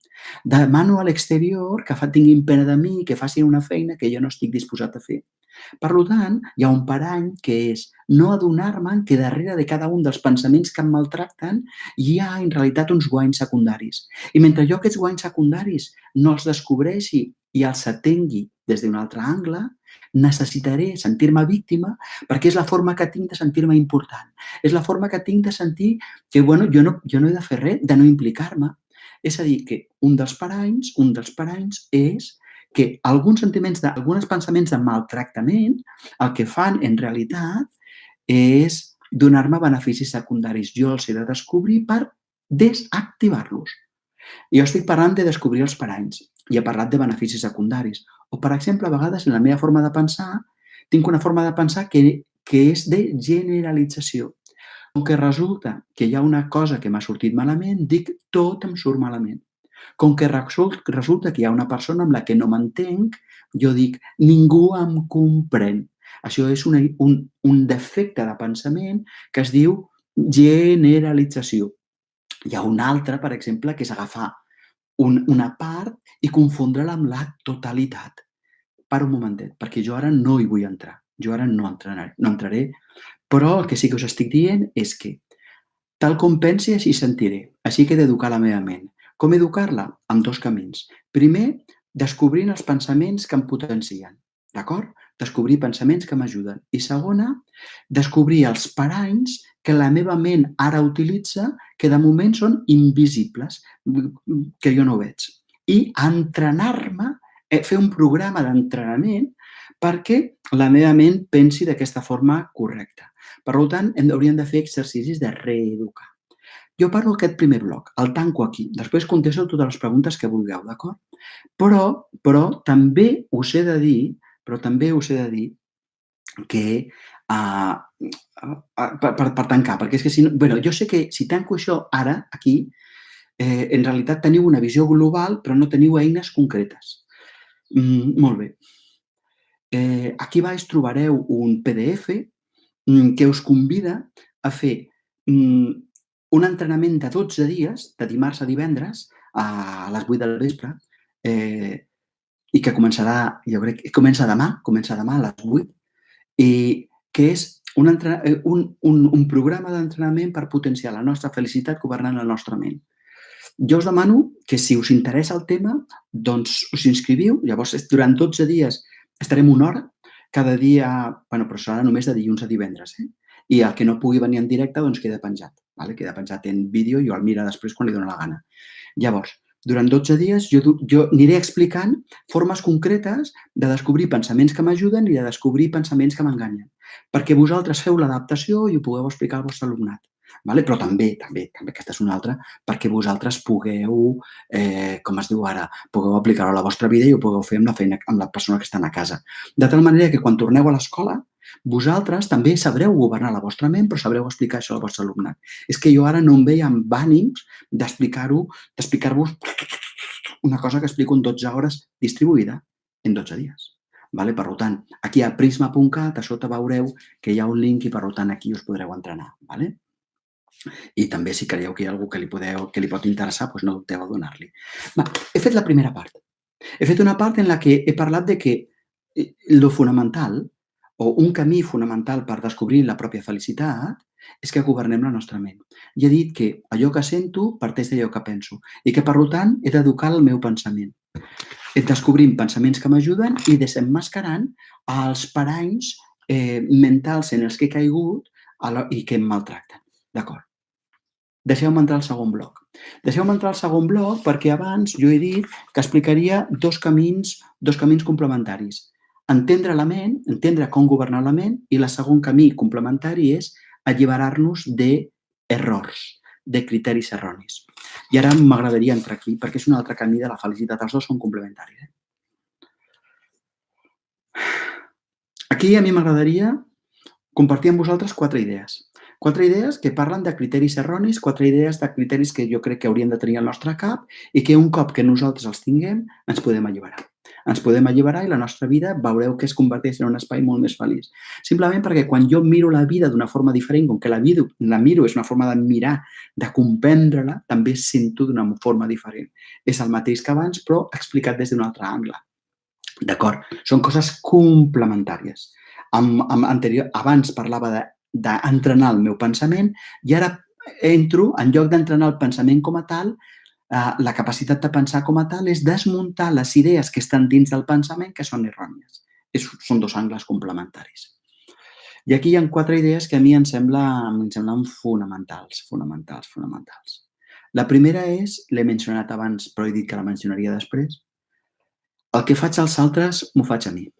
Speaker 1: Demano a l'exterior que tinguin pena de mi, que facin una feina que jo no estic disposat a fer. Per tant, hi ha un parany que és no adonar-me que darrere de cada un dels pensaments que em maltracten hi ha, en realitat, uns guanys secundaris. I mentre jo aquests guanys secundaris no els descobreixi i els atengui des d'un altre angle, necessitaré sentir-me víctima perquè és la forma que tinc de sentir-me important. És la forma que tinc de sentir que, jo no he de fer res, de no implicar-me. És a dir, que un dels paranys és que alguns pensaments de maltractament el que fan, en realitat, és donar-me beneficis secundaris. Jo els he de descobrir per desactivar-los. Jo estic parlant de descobrir els paranys i he parlat de beneficis secundaris. O, per exemple, a vegades, en la meva forma de pensar, tinc una forma de pensar que és de generalització. Com que resulta que hi ha una cosa que m'ha sortit malament, dic tot em surt malament. Com que resulta que hi ha una persona amb la que no m'entenc, jo dic ningú em comprèn. Això és un defecte de pensament que es diu generalització. Hi ha un altre, per exemple, que és agafar una part i confondre-la amb la totalitat. Para un momentet, perquè jo ara no hi vull entrar. Jo ara no entraré. Però el que sí que us estic dient és que Tal com pensi, així sentiré. Així que he d'educar la meva ment. Com educar-la? Amb 2 camins. Primer, descobrint els pensaments que em potencien, d'acord? Descobrir pensaments que m'ajuden. I segona, descobrir els paranys que la meva ment ara utilitza, que de moment són invisibles, que jo no veig. I entrenar-me, fer un programa d'entrenament perquè la meva ment pensi d'aquesta forma correcta. Per tant, hauríem de fer exercicis de reeducar. Jo parlo aquest primer bloc, el tanco aquí. Després contesto totes les preguntes que vulgueu, d'acord? Però també us he de dir que per tancar, perquè és que si no... Bé, jo sé que si tanco això ara, aquí, en realitat teniu una visió global, però no teniu eines concretes. Molt bé. Aquí baix trobareu un PDF que us convida a fer un entrenament de 12 dies, de dimarts a divendres, a les 8 del vespre, i que començarà, jo crec que comença demà a les 8, i que és un programa d'entrenament per potenciar la nostra felicitat governant la nostra ment. Jo us demano que si us interessa el tema, doncs us inscriviu, llavors durant 12 dies estarem una hora, cada dia, bueno, però serà només de dilluns a divendres, i el que no pugui venir en directe, doncs queda penjat, queda penjat en vídeo i el mira després quan li dóna la gana. Llavors, durant 12 dies jo aniré explicant formes concretes de descobrir pensaments que m'ajuden i de descobrir pensaments que m'enganyen, perquè vosaltres feu l'adaptació i ho pugueu explicar al vostre alumnat. Però també, aquesta és una altra, perquè vosaltres pugueu, com es diu ara, pugueu aplicar-ho a la vostra vida i ho pugueu fer amb la feina, amb la persona que està a casa. De tal manera que quan torneu a l'escola, vosaltres també sabreu governar la vostra ment, però sabreu explicar això al vostre alumnat. És que jo ara no em veia amb ànims d'explicar-vos una cosa que explico en 12 hores distribuïda en 12 dies. Per tant, aquí a prisma.cat, a sota veureu que hi ha un link i per tant aquí us podreu entrenar. I també si creieu que hi ha algú que li pot interessar, doncs no dubteu a donar-li. He fet la primera part. He fet una part en la que he parlat de que lo fonamental o un camí fonamental per descobrir la pròpia felicitat és que governem la nostra ment. I he dit que allò que sento parteix d'allò que penso i que, per tant, he d'educar el meu pensament. Descobrint pensaments que m'ajuden i desemmascarant els paranys mentals en els que he caigut i que em maltracten. D'acord. Deixeu-me entrar al segon bloc. Deixeu-me entrar al segon bloc perquè abans jo he dit que explicaria dos camins complementaris. Entendre la ment, entendre com governar la ment, i el segon camí complementari és alliberar-nos d'errors, de criteris erronis. I ara m'agradaria entrar aquí perquè és un altre camí de la felicitat. Els dos són complementaris. Aquí a mi m'agradaria compartir amb vosaltres 4 idees. 4 idees que parlen de criteris erronis, 4 idees de criteris que jo crec que hauríem de tenir al nostre cap i que un cop que nosaltres els tinguem ens podem alliberar. Ens podem alliberar i la nostra vida veureu que es converteix en un espai molt més feliç. Simplement perquè quan jo miro la vida d'una forma diferent, com que la miro és una forma de mirar, de comprendre-la, també sento d'una forma diferent. És el mateix que abans, però explicat des d'un altre angle. D'acord? Són coses complementàries. Abans parlava d'entrenar el meu pensament i ara entro, en lloc d'entrenar el pensament com a tal, la capacitat de pensar com a tal és desmuntar les idees que estan dins del pensament que són errònies. Són dos angles complementaris. I aquí hi ha 4 idees que a mi em semblen fonamentals. La primera és, l'he mencionat abans, però he dit que la mencionaria després, el que faig als altres m'ho faig a mi.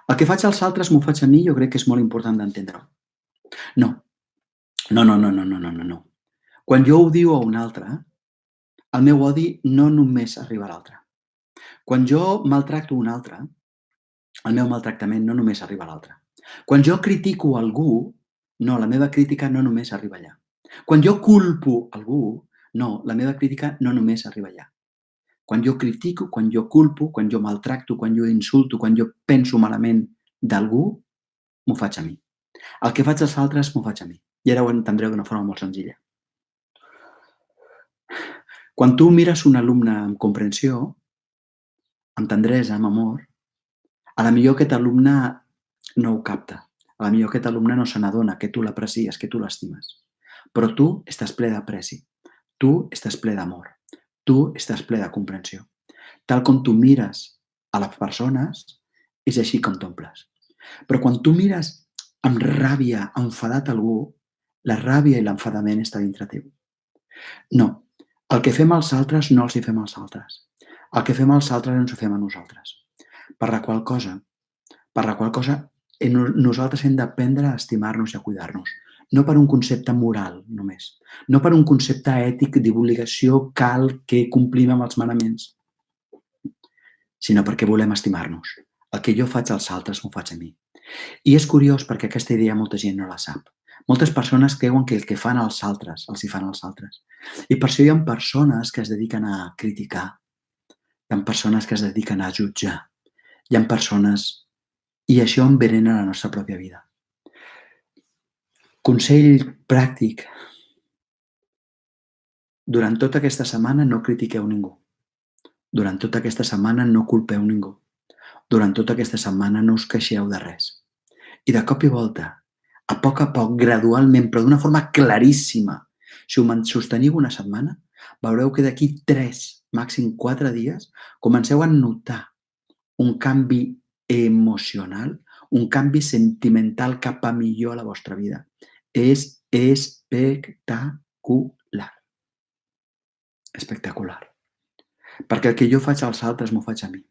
Speaker 1: El que faig als altres m'ho faig a mi, jo crec que és molt important d'entendre-ho. No. Quan jo odio a un altre, el meu odi no només arriba a l'altre. Quan jo maltracto un altre, el meu maltractament no només arriba a l'altre. Quan jo critico algú, no, la meva crítica no només arriba allà. Quan jo culpo algú, no, la meva crítica no només arriba allà. Quan jo critico, quan jo culpo, quan jo maltracto, quan jo insulto, quan jo penso malament d'algú, m'ho faig a mi. El que faig als altres m'ho faig a mi. I ara ho entendreu d'una forma molt senzilla. Quan tu mires un alumne amb comprensió, amb tendresa, amb amor, a la millor aquest alumne no ho capta. A la millor aquest alumne no se n'adona que tu l'aprecies, que tu l'estimes. Però tu estàs ple d'apreci, tu estàs ple d'amor, tu estàs ple de comprensió. Tal com tu mires a les persones, és així com t'omples. Però quan tu mires amb ràbia, enfadat algú, la ràbia i l'enfadament està dintre teu. No, el que fem als altres no els hi fem als altres. El que fem als altres ens ho fem a nosaltres. Per la qual cosa, nosaltres hem d'aprendre a estimar-nos i a cuidar-nos. No per un concepte moral només, no per un concepte ètic d'obligació cal que complim amb els manaments, sinó perquè volem estimar-nos. El que jo faig als altres m'ho faig a mi. I és curiós perquè aquesta idea molta gent no la sap. Moltes persones creuen que el que fan als altres, els hi fan als altres. I per això hi ha persones que es dediquen a criticar, hi ha persones que es dediquen a jutjar, hi ha persones... I això envenena la nostra pròpia vida. Consell pràctic. Durant tota aquesta setmana no critiqueu ningú. Durant tota aquesta setmana no culpeu ningú. Durant tota aquesta setmana no us queixeu de res. I de cop i volta, a poc, gradualment, però d'una forma claríssima, si ho sosteniu una setmana, veureu que d'aquí 3, màxim 4 dies, comenceu a notar un canvi emocional, un canvi sentimental cap a millor a la vostra vida. És espectacular. Espectacular. Perquè el que jo faig als altres m'ho faig a mi.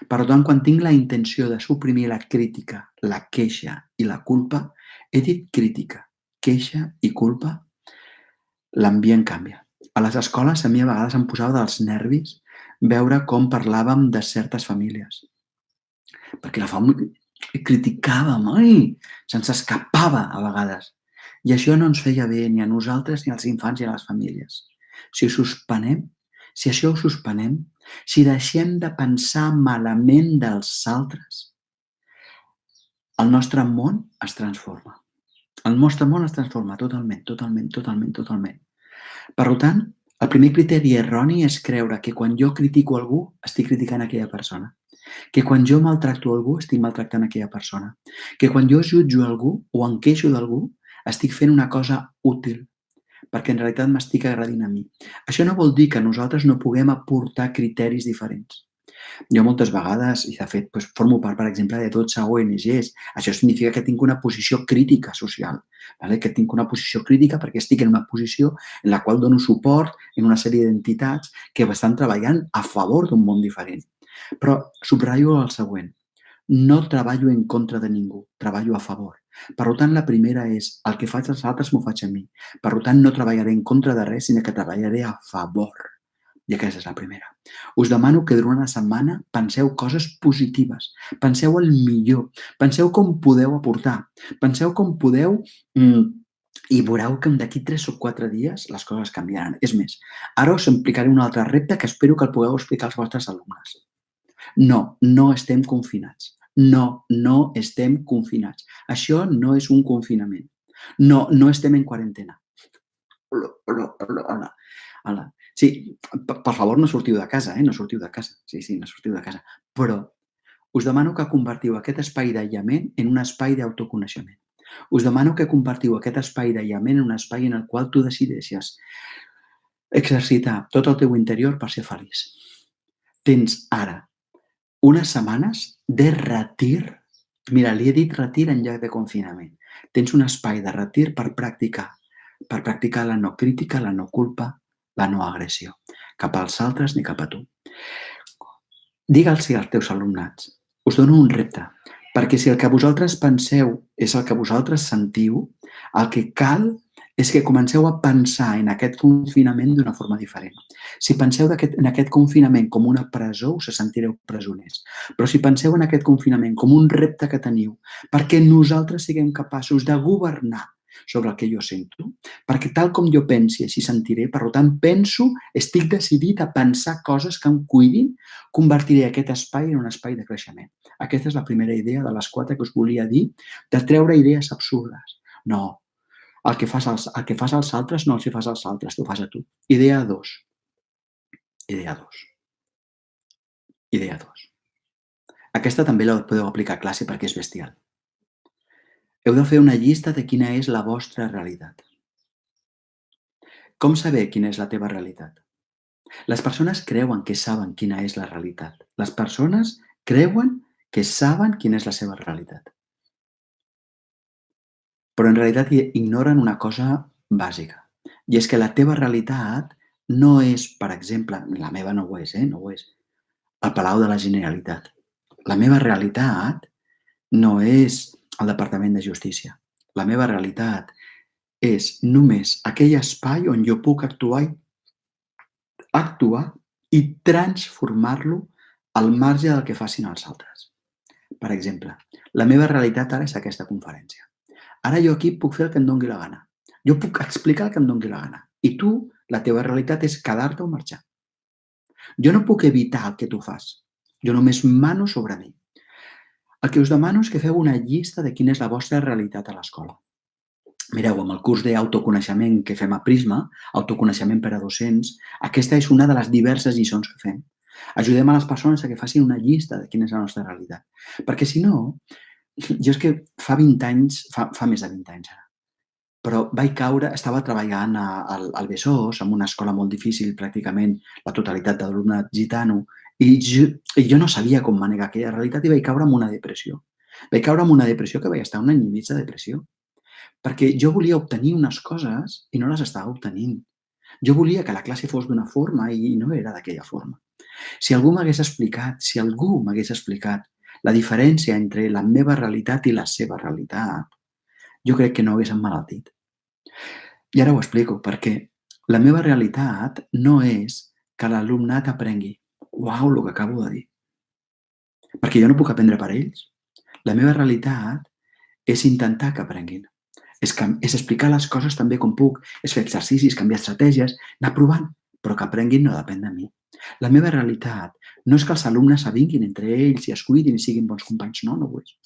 Speaker 1: Per tant, quan tinc la intenció de suprimir la crítica, la queixa i la culpa, he dit crítica, queixa i culpa, l'ambient canvia. A les escoles a mi a vegades em posava dels nervis veure com parlàvem de certes famílies. Perquè la família criticàvem, se'ns escapava a vegades. I això no ens feia bé ni a nosaltres ni als infants ni a les famílies. Si això ho suspenem, si deixem de pensar malament dels altres, el nostre món es transforma. El nostre món es transforma totalment, totalment, totalment, totalment. Per tant, el primer criteri erroni és creure que quan jo critico algú, estic criticant aquella persona. Que quan jo maltracto algú, estic maltractant aquella persona. Que quan jo jutjo algú o em queixo d'algú, estic fent una cosa útil, perquè en realitat m'estic agredint a mi. Això no vol dir que nosaltres no puguem aportar criteris diferents. Jo moltes vegades, i de fet formo part, per exemple, de 12 ONGs. Això significa que tinc una posició crítica social, que tinc una posició crítica perquè estic en una posició en la qual dono suport en una sèrie d'entitats que estan treballant a favor d'un món diferent. Però subratllo el següent. No treballo en contra de ningú, treballo a favor. Per tant, la primera és el que faig als altres m'ho faig a mi. Per tant, no treballaré en contra de res, sinó que treballaré a favor. I aquesta és la primera. Us demano que durant una setmana penseu coses positives, penseu el millor, penseu com podeu aportar, penseu com podeu i veureu que d'aquí 3 o 4 dies les coses canviaran. És més, ara us explicaré un altre repte que espero que el pugueu explicar als vostres alumnes. No, no estem confinats. No, no estem confinats. Això no és un confinament. No, no estem en quarantena. Hola. Sí, per favor, no sortiu de casa, no sortiu de casa. Sí, no sortiu de casa. Però us demano que convertiu aquest espai d'aïllament en un espai d'autoconeixement. Us demano que convertiu aquest espai d'aïllament en un espai en el qual tu decideixes exercitar tot el teu interior per ser feliç. Tens ara unes setmanes de retir. Mira, li he dit retir en lloc de confinament. Tens un espai de retir per practicar la no crítica, la no culpa, la no agressió, cap als altres ni cap a tu. Digue'ls als teus alumnats, us dono un repte, perquè si el que vosaltres penseu és el que vosaltres sentiu, el que cal és que comenceu a pensar en aquest confinament d'una forma diferent. Si penseu en aquest confinament com una presó, us sentireu presoners. Però si penseu en aquest confinament com un repte que teniu, perquè nosaltres siguem capaços de governar sobre el que jo sento, perquè tal com jo pensi, així sentiré, per tant, estic decidit a pensar coses que em cuidin, convertiré aquest espai en un espai de creixement. Aquesta és la primera idea de les 4 que us volia dir, de treure idees absurdes. No, el que fas als altres no els hi fas als altres, t'ho fas a tu. Idea 2. Idea 2. Aquesta també la podeu aplicar a classe perquè és bestial. Heu de fer una llista de quina és la vostra realitat. Com saber quina és la teva realitat? Les persones creuen que saben quina és la realitat. Les persones creuen que saben quina és la seva realitat, però en realitat ignoren una cosa bàsica, i és que la teva realitat no és, per exemple, la meva no ho és, no ho és, el Palau de la Generalitat. La meva realitat no és el Departament de Justícia. La meva realitat és només aquell espai on jo puc actuar i transformar-lo al marge del que facin els altres. Per exemple, la meva realitat ara és aquesta conferència. Ara jo aquí puc fer el que em doni la gana. Jo puc explicar el que em doni la gana. I tu, la teva realitat és quedar-te o marxar. Jo no puc evitar el que tu fas. Jo només mano sobre mi. El que us demano és que feu una llista de quina és la vostra realitat a l'escola. Mireu, amb el curs d'autoconeixement que fem a Prisma, autoconeixement per a docents, aquesta és una de les diverses lliçons que fem. Ajudem a les persones a que facin una llista de quina és la nostra realitat. Perquè si no, jo és que fa 20 anys, fa més de 20 anys ara, però vaig caure, estava treballant al Besòs, en una escola molt difícil, pràcticament la totalitat d'alumnat gitano, i jo no sabia com manegar aquella realitat i vaig caure en una depressió. Vaig caure en una depressió que vaig estar un any i mig de depressió, perquè jo volia obtenir unes coses i no les estava obtenint. Jo volia que la classe fos d'una forma i no era d'aquella forma. Si algú m'hagués explicat la diferència entre la meva realitat i la seva realitat, jo crec que no hagués emmalaltit. I ara ho explico, perquè la meva realitat no és que l'alumnat aprengui. Uau, el que acabo de dir. Perquè jo no puc aprendre per ells. La meva realitat és intentar que aprenguin. És explicar les coses també com puc, és fer exercicis, canviar estratègies, anar provant, però que aprenguin no depèn de mi. La meva realitat no és que els alumnes s'avinguin entre ells i es cuidin i siguin bons companys, no ho és.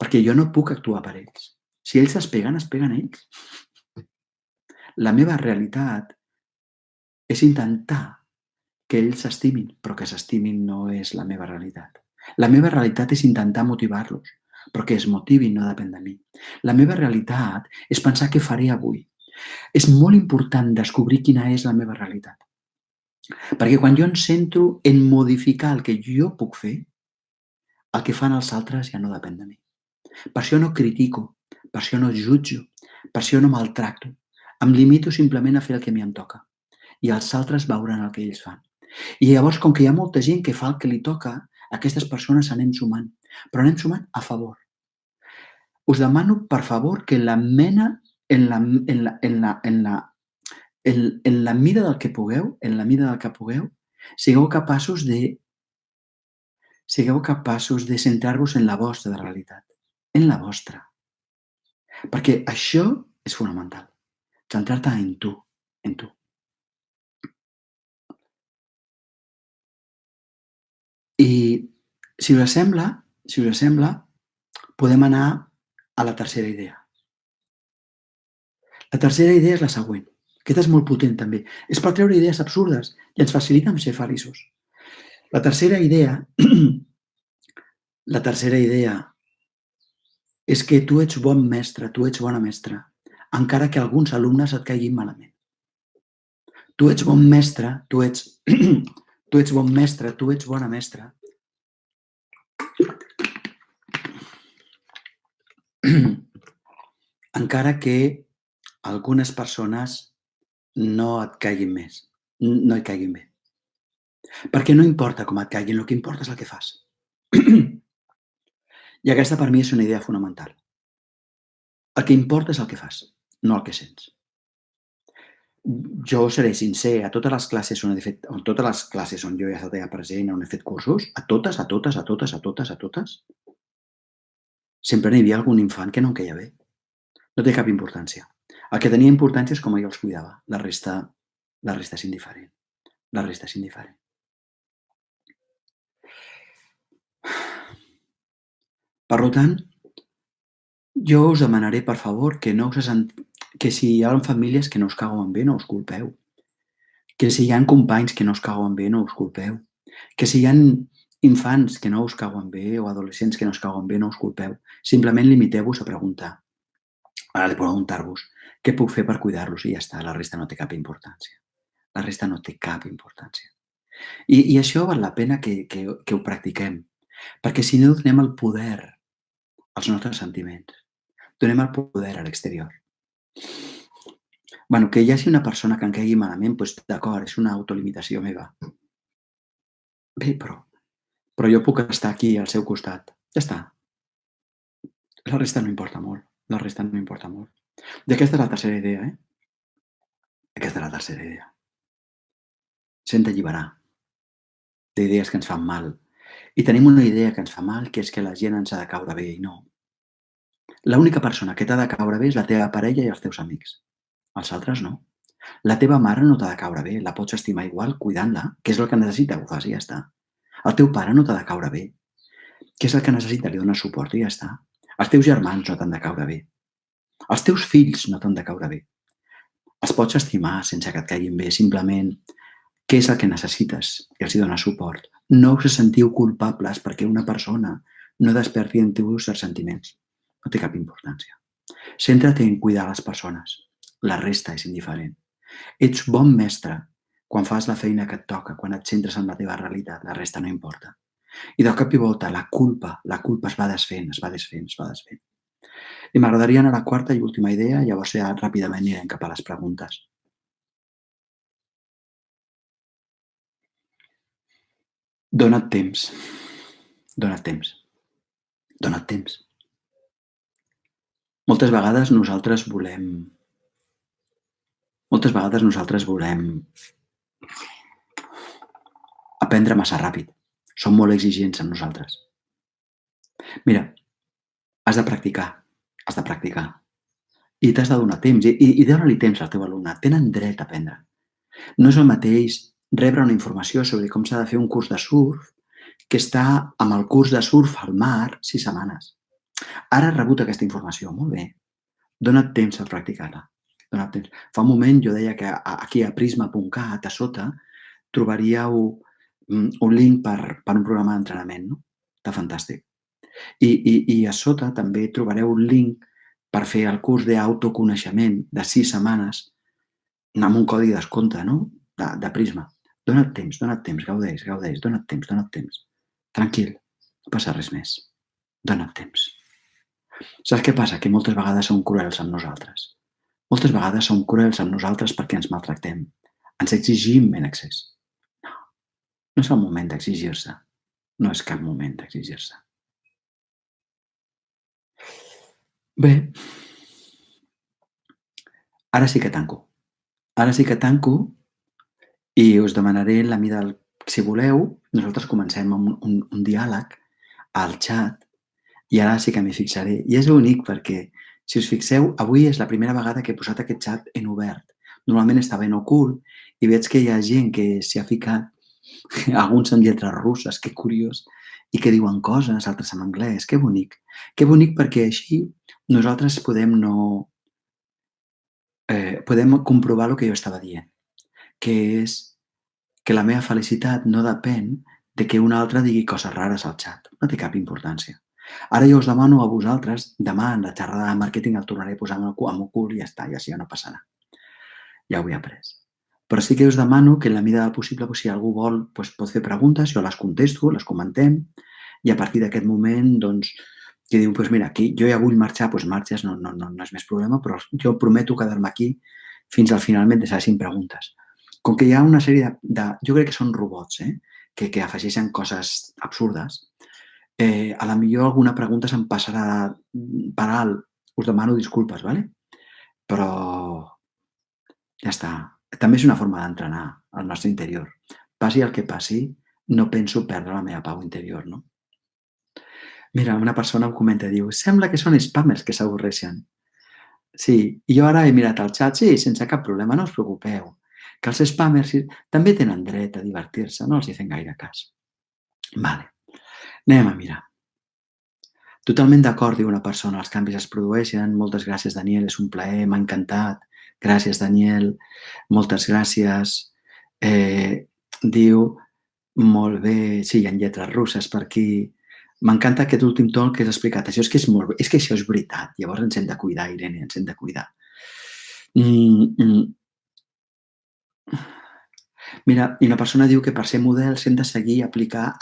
Speaker 1: Perquè jo no puc actuar per ells. Si ells es peguen ells. La meva realitat és intentar que ells s'estimin, però que s'estimin no és la meva realitat. La meva realitat és intentar motivar-los, però que es motivin no depèn de mi. La meva realitat és pensar què faré avui. És molt important descobrir quina és la meva realitat. Perquè quan jo em centro en modificar el que jo puc fer, el que fan els altres ja no depèn de mi. Per això no critico, per això no jutjo, per això no maltracto. Em limito simplement a fer el que a mi em toca. I els altres veuran el que ells fan. I llavors, com que hi ha molta gent que fa el que li toca, aquestes persones anem sumant. Però anem sumant a favor. Us demano, per favor, que en la mida del que pugueu, sigueu capaços de centrar-vos en la vostra realitat, en la vostra. Perquè això és fonamental, centrar-te en tu, en tu. I si us sembla, podem anar a la tercera idea. La tercera idea és la següent. Aquesta és molt potent també. És per treure idees absurdes i ens facilita ser feliços. La tercera idea és que tu ets bon mestre, tu ets bona mestra, encara que alguns alumnes et caiguin malament. Tu ets bon mestre, tu ets bon mestre, tu ets bona mestra. Encara que algunes persones no et caiguin bé. Perquè no importa com et caiguin, el que importa és el que fas. I aquesta per mi és una idea fonamental. El que importa és el que fas, no el que sents. Jo seré sincer, a totes les classes on jo he estat allà present, on he fet cursos, a totes, sempre n'hi havia algun infant que no em queia bé. No té cap importància. El que tenia importància és com jo els cuidava. La resta és indiferent. Per tant, jo us demanaré, per favor, que si hi ha famílies que no us cauen bé, no us culpeu. Que si hi ha companys que no us cauen bé, no us culpeu. Que si hi ha infants que no us cauen bé o adolescents que no us cauen bé, no us culpeu. Simplement limiteu-vos a preguntar. Ara de preguntar-vos què puc fer per cuidar-los i ja està, la resta no té cap importància. La resta no té cap importància. I això val la pena que ho practiquem, perquè si no donem el poder als nostres sentiments, donem el poder a l'exterior. Bueno, que hi hagi una persona que em caigui malament, doncs d'acord, és una autolimitació meva. Bé, però jo puc estar aquí al seu costat. Ja està. La resta no importa molt. La resta no importa molt. I aquesta és la tercera idea, Aquesta és la tercera idea. S'hem d'alliberar d'idees que ens fan mal. I tenim una idea que ens fa mal, que és que la gent ens ha de caure bé, i no. L'única persona que t'ha de caure bé és la teva parella i els teus amics. Els altres no. La teva mare no t'ha de caure bé, la pots estimar igual cuidant-la, que és el que necessita, ho fas i ja està. El teu pare no t'ha de caure bé, que és el que necessita, li dones suport i ja està. Els teus germans no t'han de caure bé. Els teus fills no t'han de caure bé. Els pots estimar sense que et caiguin bé, simplement què és el que necessites i els hi dones suport. No us sentiu culpables perquè una persona no desperti en tu certs sentiments. No té cap importància. Centra't en cuidar les persones. La resta és indiferent. Ets bon mestre quan fas la feina que et toca, quan et centres en la teva realitat, la resta no importa. I de cop i volta la culpa es va desfent, es va desfent, es va desfent. I m'agradaria anar a la quarta i última idea, llavors ja ràpidament anirem cap a les preguntes. Dona't temps. Dona't temps. Dona't temps. Moltes vegades nosaltres volem moltes vegades nosaltres volem aprendre massa ràpid. Som molt exigents amb nosaltres. Mira, has de practicar, has de practicar. I t'has de donar temps, i dona-li temps al teu alumne. Tenen dret a aprendre. No és el mateix rebre una informació sobre com s'ha de fer un curs de surf que estar amb el curs de surf al mar 6 setmanes. Ara has rebut aquesta informació, molt bé. Dona't temps a practicar-la. Dona't temps. Fa un moment jo deia que aquí a prisma.cat, a sota, trobaríeu un link per un programa d'entrenament, no? Està fantàstic. I a sota també trobareu un link per fer el curs d'autoconeixement de 6 setmanes amb un codi de descompte, no? De Prisma. Dona't temps, gaudeix, dona't temps. Tranquil, no passa res més. Dona't temps. Saps què passa? Que moltes vegades som cruels amb nosaltres. Moltes vegades som cruels amb nosaltres perquè ens maltractem. Ens exigim en excés. No, no és el moment d'exigir-se. No és cap moment d'exigir-se. Bé, ara sí que tanco. Ara sí que tanco i us demanaré la mida del... Si voleu, nosaltres comencem amb un diàleg al xat i ara sí que m'hi fixaré. I és bonic perquè, si us fixeu, avui és la primera vegada que he posat aquest xat en obert. Normalment estava en ocult i veig que hi ha gent que s'hi ha ficat, alguns amb lletres russes, que curiós, i que diuen coses, altres en anglès. Que bonic. Que bonic perquè així nosaltres podem comprovar el que jo estava dient, que és que la meva felicitat no depèn de que un altre digui coses rares al xat. No té cap importància. Ara jo us demano a vosaltres, demà en la xerrada de màrqueting el tornaré a posar amb el cul i ja està, i així ja no passarà. Ja ho he après. Però sí que us demano que en la mida del possible, si algú vol, pot fer preguntes, jo les contesto, les comentem, i a partir d'aquest moment, doncs, que diu, mira, aquí jo ja vull marxar, doncs marxes, no és més problema, però jo prometo quedar-me aquí fins al finalment de s'hagin preguntes. Com que hi ha una sèrie jo crec que són robots, que afegeixen coses absurdes, a la millor alguna pregunta se'm passarà per alt. Us demano disculpes, ¿vale? Però ja està. També és una forma d'entrenar el nostre interior. Passi el que passi, no penso perdre la meva pau interior, no? Mira, una persona em comenta, diu, sembla que són spammers que s'avorreixen. Sí, i jo ara he mirat el xat, sí, sense cap problema, no us preocupeu, que els spammers també tenen dret a divertir-se, no els hi fem gaire cas. Vale, anem a mirar. Totalment d'acord, diu una persona, els canvis es produeixen, moltes gràcies, Daniel, és un plaer, m'ha encantat, gràcies, Daniel, moltes gràcies. Diu, molt bé, sí, hi ha lletres russes per aquí, M'encanta aquest últim torn que has explicat. Això és que és molt és que això és veritat. Llavors ens hem de cuidar, Irene, ens hem de cuidar. Mm, mm. Mira, i una persona diu que per ser models hem de seguir i aplicar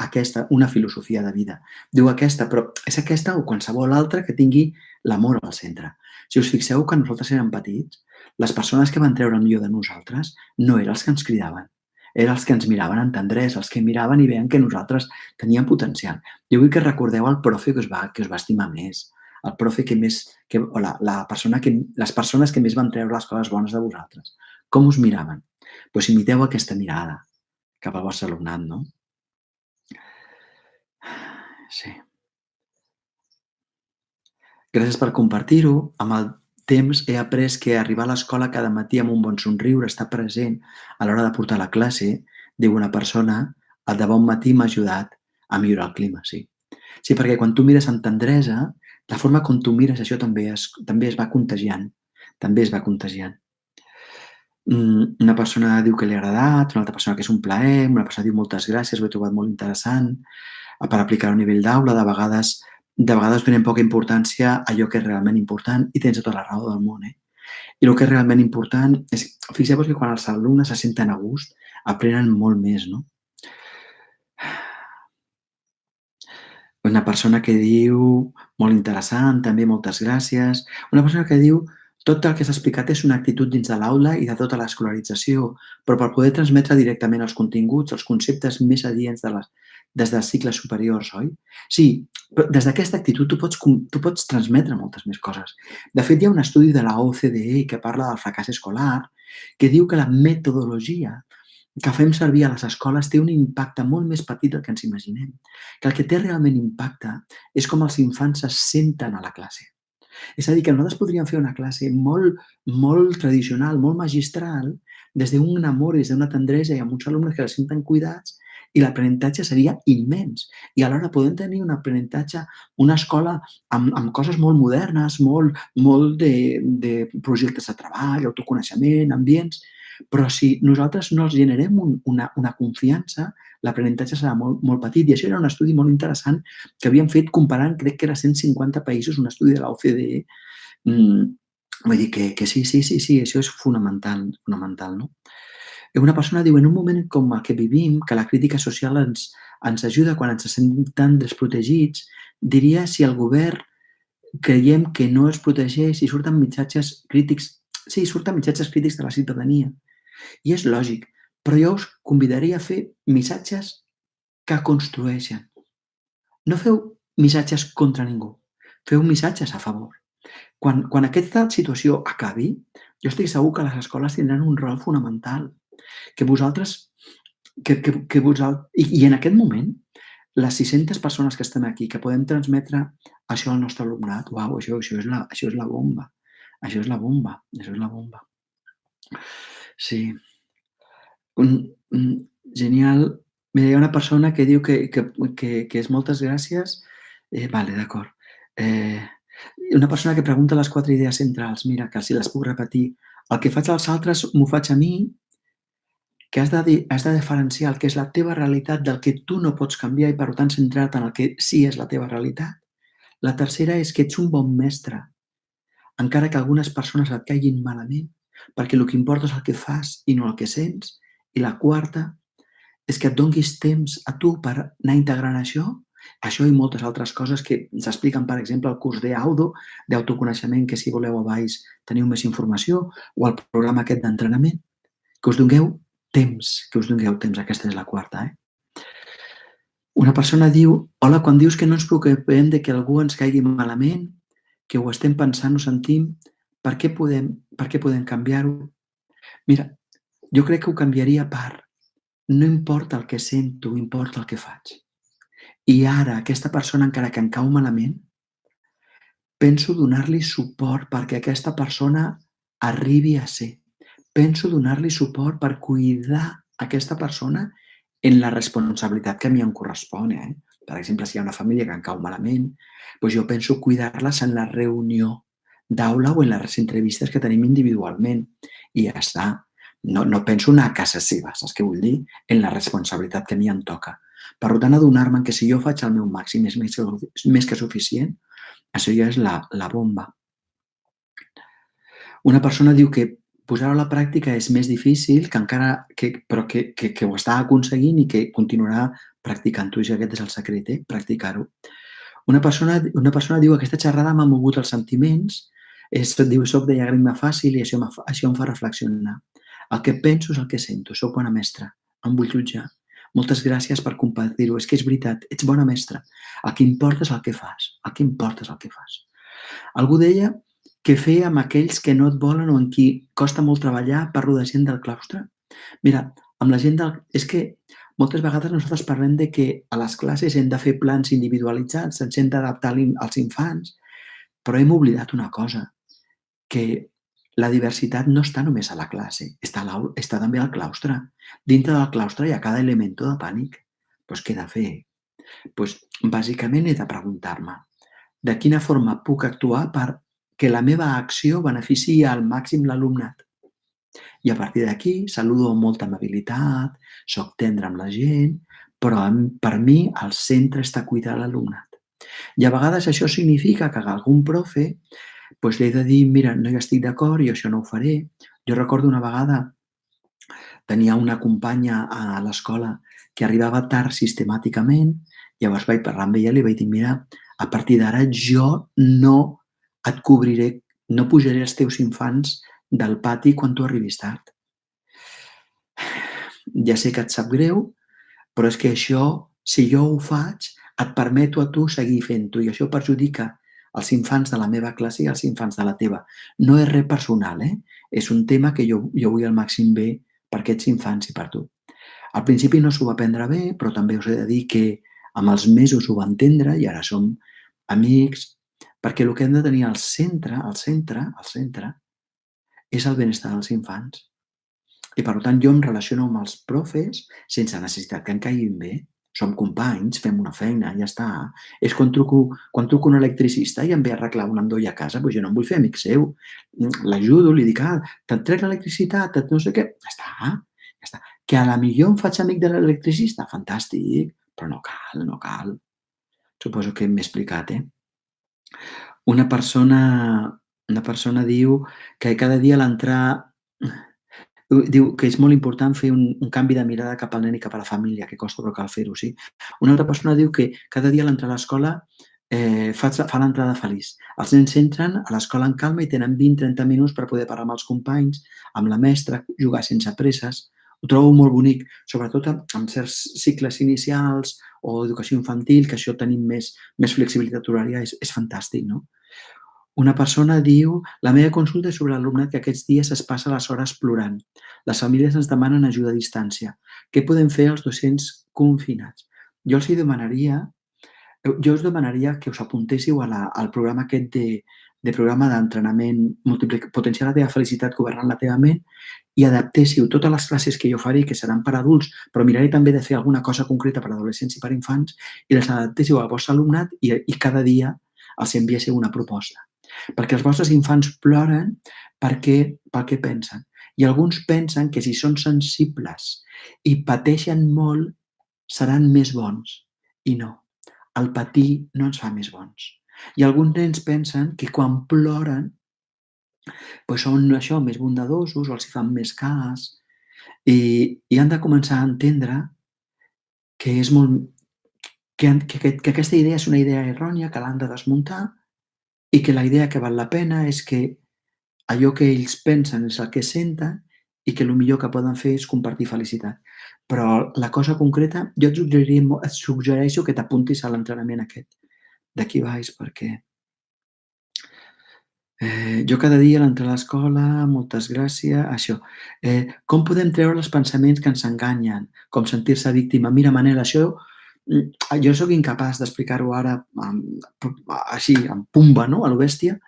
Speaker 1: una filosofia de vida. Diu aquesta, però és aquesta o qualsevol altra que tingui l'amor al centre. Si us fixeu que nosaltres érem petits, les persones que van treure el millor de nosaltres no eren els que ens cridaven, eren els que ens miraven amb tendresa, els que miraven i veien que nosaltres teníem potencial. Jo vull que recordeu el profe que us va estimar més, el profe que més, o les persones que més van treure les coses bones de vosaltres. Com us miraven? Doncs imiteu aquesta mirada cap al vostre alumnat, no? Sí. Gràcies per compartir-ho. Amb el temps he après que arribar a l'escola cada matí amb un bon somriure, estar present a l'hora de portar la classe, diu una persona, el de bon matí m'ha ajudat a millorar el clima, sí. Sí, perquè quan tu mires amb tendresa, la forma com tu mires això també es va contagiant, també es va contagiant. Una persona diu que li ha agradat, una altra persona que és un plaer, una persona diu moltes gràcies, ho he trobat molt interessant. Per aplicar-ho a nivell d'aula, de vegades donem poca importància a allò que és realment important i tens tota la raó del món, eh? I el que és realment important és, fixeu-vos que quan els alumnes se senten a gust, aprenen molt més, no? Una persona que diu, molt interessant, també moltes gràcies. Una persona que diu, tot el que s'ha explicat és una actitud dins de l'aula i de tota l'escolarització, però per poder transmetre directament els continguts, els conceptes més adients des dels cicles superiors, oi? Sí, però des d'aquesta actitud tu pots transmetre moltes més coses. De fet, hi ha un estudi de la OCDE que parla del fracàs escolar, que diu que la metodologia que fem servir a les escoles té un impacte molt més petit del que ens imaginem, que el que té realment impacte és com els infants se senten a la classe. És a dir, que nosaltres podríem fer una classe molt, molt tradicional, molt magistral, des d'un amor, des d'una tendresa i amb uns alumnes que se senten cuidats, i l'aprenentatge seria immens. I alhora podem tenir un aprenentatge, una escola amb coses molt modernes, molt de projectes de treball, autoconeixement, ambients, però si nosaltres no els generem una confiança, l'aprenentatge serà molt, molt petit. I això era un estudi molt interessant que havien fet comparant, crec que era 150 països, un estudi de la OCDE. Mm, Vull dir que sí, sí, sí, sí, això és fonamental, fonamental, no? Una persona diu, en un moment com el que vivim, que la crítica social ens ajuda quan ens sentem desprotegits, diria si el govern creiem que no es protegeix i surten missatges crítics, sí, surten missatges crítics de la ciutadania. I és lògic, però jo us convidaria a fer missatges que construeixen. No feu missatges contra ningú, feu missatges a favor. Quan aquesta situació acabi, jo estic segur que les escoles tindran un rol fonamental, que vosaltres i en aquest moment, les 600 persones que estem aquí, que podem transmetre això al nostre alumnat, uau, això és la bomba, això és la bomba, això és la bomba. Sí. Genial. Mira, hi ha una persona que diu que és moltes gràcies. Vale, d'acord. Eh, una persona que pregunta les 4 idees centrals. Mira, que si les puc repetir. El que faig als altres m'ho faig a mi, que has de diferenciar el que és la teva realitat del que tu no pots canviar i, per tant, centrar-te en el que sí és la teva realitat. La tercera és que ets un bon mestre, encara que algunes persones et caiguin malament, perquè el que importa és el que fas i no el que sents. I la quarta és que et donis temps a tu per anar integrant això i moltes altres coses que s'expliquen, per exemple, al curs d'Audo, d'autoconeixement, que si voleu a baix teniu més informació, o al programa aquest d'entrenament, que us dongueu temps, aquesta és la quarta. Una persona diu, hola, quan dius que no ens preocupem de que algú ens caigui malament, que ho estem pensant o sentim, per què podem canviar-ho? Mira, jo crec que ho canviaria per no importa el que sento, importa el que faig. I ara, aquesta persona, encara que em cau malament, penso donar-li suport perquè aquesta persona arribi a ser. Penso donar-li suport per cuidar aquesta persona en la responsabilitat que a mi em correspon. Per exemple, si hi ha una família que em cau malament, doncs jo penso cuidar-les en la reunió d'aula o en les entrevistes que tenim individualment. I ja està. No penso anar a casa seva, saps què vull dir? En la responsabilitat que a mi em toca. Per tant, adonar-me que si jo faig el meu màxim és més que suficient, això ja és la bomba. Una persona diu que posar-ho a la pràctica és més difícil, però que ho està aconseguint i que continuarà practicant-ho. I aquest és el secret, practicar-ho. Una persona diu: aquesta xerrada m'ha mogut els sentiments, diu: soc de llàgrima fàcil i això em fa reflexionar. El que penso és el que sento, soc bona mestra, em vull jutjar. Moltes gràcies per compartir-ho, és que és veritat, ets bona mestra. El que importa és el que fas, el que importa és el que fas. Algú deia què fer amb aquells que no et volen o en qui costa molt treballar, parlo de gent del claustre. Mira, amb la gent és que moltes vegades nosaltres parlem de que a les classes hem de fer plans individualitzats, ens hem d'adaptar als infants, però hem oblidat una cosa, que la diversitat no està només a la classe, està també al claustre. Dintre del claustre hi ha cada elemento de pànic. Doncs què he de fer? Doncs bàsicament he de preguntar-me de quina forma puc actuar perquè la meva acció beneficiï al màxim l'alumnat. I a partir d'aquí saludo amb molta amabilitat, soc tendre amb la gent, però per mi el centre està cuidar l'alumnat. I a vegades això significa que a algun profe li he de dir: mira, no hi estic d'acord, jo això no ho faré. Jo recordo una vegada, tenia una companya a l'escola que arribava tard sistemàticament, llavors vaig parlar amb ella i li vaig dir: mira, a partir d'ara jo no et cobriré, no pujaré els teus infants del pati quan tu arribis tard. Ja sé que et sap greu, però és que això, si jo ho faig, et permeto a tu seguir fent-ho i això perjudica els infants de la meva classe i els infants de la teva. No és res personal, és un tema que jo vull el màxim bé per aquests infants i per tu. Al principi no s'ho va prendre bé, però també us he de dir que amb els mesos ho va entendre i ara som amics, perquè el que hem de tenir al centre és el benestar dels infants. I per tant jo em relaciono amb els profes sense necessitat que em caiguin bé. Som companys, fem una feina, ja està. És quan truco a un electricista i em ve a arreglar un endoll a casa, doncs jo no em vull fer amic seu. L'ajudo, li dic: te'n trec l'electricitat, no sé què. Ja està. Que a la millor em faig amic de l'electricista, fantàstic, però no cal. Suposo que m'he explicat, Una persona diu que cada dia a l'entrar diu que és molt important fer un canvi de mirada cap al nen i cap a la família, que costa però cal fer-ho, sí. Una altra persona diu que cada dia a l'entrar a l'escola fa l'entrada feliç. Els nens entren a l'escola en calma i tenen 20-30 minuts per poder parlar amb els companys, amb la mestra, jugar sense presses. Ho trobo molt bonic, sobretot en certs cicles inicials o educació infantil, que això tenim més flexibilitat horària, és fantàstic, no? Una persona diu: la meva consulta és sobre l'alumnat que aquests dies es passa les hores plorant. Les famílies ens demanen ajuda a distància. Què podem fer els docents confinats? Jo us demanaria que us apuntéssiu al programa aquest de programa d'entrenament potenciar la teva felicitat governant la teva ment i adaptéssiu totes les classes que jo faré, que seran per adults, però miraré també de fer alguna cosa concreta per adolescents i per infants, i les adaptéssiu al vostre alumnat i cada dia els enviéssiu una proposta. Perquè els vostres infants ploren pel que pensen. I alguns pensen que si són sensibles i pateixen molt, seran més bons. I no. El patir no ens fa més bons. I alguns nens pensen que quan ploren són més bondadosos o els fan més cas i han de començar a entendre que aquesta idea és una idea errònia, que l'han de desmuntar i que la idea que val la pena és que allò que ells pensen és el que senten i que el millor que poden fer és compartir felicitat. Però la cosa concreta, jo et suggereixo que t'apuntis a l'entrenament aquest d'aquí baix, perquè jo cada dia a l'entrar a l'escola, moltes gràcies, això. Com podem treure els pensaments que ens enganyen, com sentir-se víctima? Mira, Manel, això jo sóc incapaç d'explicar-ho ara així, amb pumba, no?, a lo bèstia,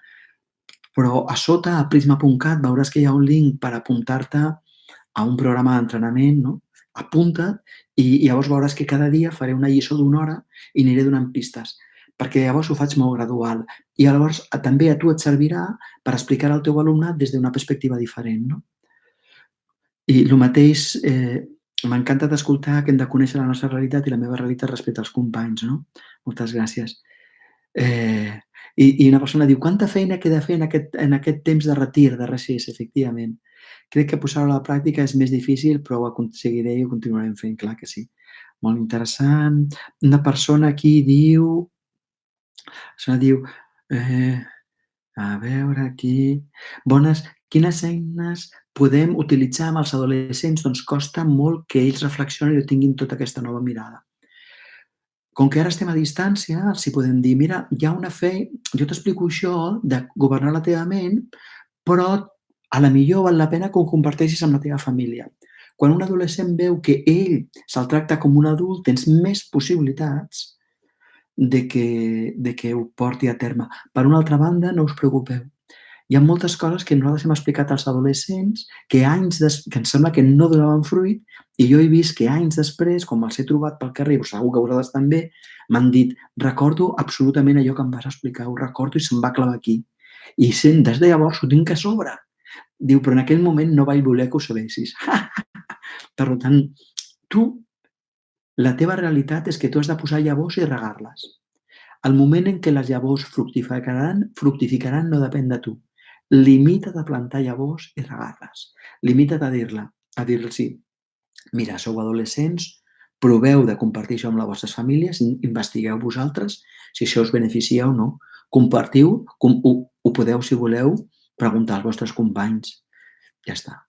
Speaker 1: però a sota, a prisma.cat, veuràs que hi ha un link per apuntar-te a un programa d'entrenament, no? Apunta't i llavors veuràs que cada dia faré una lliçó d'una hora i aniré donant pistes, perquè llavors ho faig molt gradual. I llavors també a tu et servirà per explicar al teu alumnat des d'una perspectiva diferent, no? I el mateix M'ha encantat escoltar que hem de conèixer la nostra realitat i la meva realitat respecte als companys, no? Moltes gràcies. Eh, i una persona diu: "Quanta feina queda fer en aquest temps de retir, de recés?" Efectivament. Crec que posar-ho a la pràctica és més difícil, però ho aconseguiré i ho continuarem fent, clar que sí. Molt interessant. Una persona aquí diu eh, a veure aquí, quines eines podem utilitzar amb els adolescents? Doncs costa molt que ells reflexionin i tinguin tota aquesta nova mirada. Com que ara estem a distància, els hi podem dir: "Mira, hi ha una jo t'explico això de governar la teva ment, però a la millor val la pena que ho comparteixis amb la teva família". Quan un adolescent veu que ell se'l tracta com un adult, tens més possibilitats de que ho porti a terme. Per una altra banda, no us preocupeu. Hi ha moltes coses que nosaltres hem explicat als adolescents que ens sembla que no donaven fruit i jo he vist que anys després, quan me'ls he trobat pel carrer, segur que vosaltres també, m'han dit: "Recordo absolutament allò que em vas explicar, ho recordo i se'm va clavar aquí. I des de llavors ho tinc a sobre". Diu: "Però en aquell moment no vaig voler que ho sabessis". Per tant, tu la teva realitat és que tu has de posar llavors i regar-les. El moment en què les llavors fructificaran no depèn de tu. Limita't a plantar llavors i regar-les. Limita't a dir-los: "Mira, sou adolescents, proveu de compartir això amb les vostres famílies, investigueu vosaltres si això us beneficia o no. Compartiu, ho podeu, si voleu, preguntar als vostres companys". Ja està.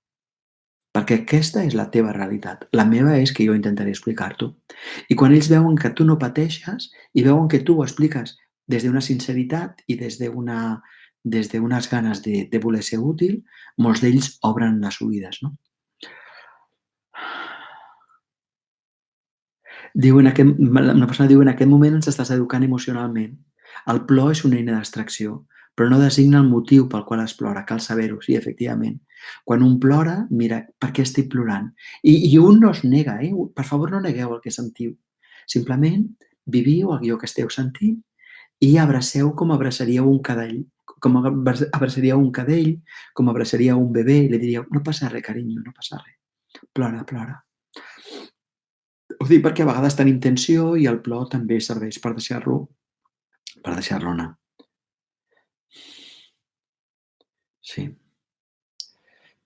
Speaker 1: Perquè aquesta és la teva realitat. La meva és que jo intentaré explicar-t'ho. I quan ells veuen que tu no pateixes i veuen que tu ho expliques des d'una sinceritat i des d'unes ganes de voler ser útil, molts d'ells obren les oïdes, no? Una persona diu: "En aquest moment ens estàs educant emocionalment. El plor és una eina d'extracció, però no designa el motiu pel qual es plora, cal saber-ho". Sí, efectivament. Quan un plora, mira, per què estic plorant? I un no es nega, per favor, no negueu el que sentiu. Simplement viviu allò que esteu sentint i abraceu com abraçaríeu un cadell, com abraçaríeu un bebè i li diríeu: "No passa res, carinyo, no passa res. Plora, plora". Ho dic perquè a vegades tenim tensió i el plor també serveix per deixar-lo anar. Sí,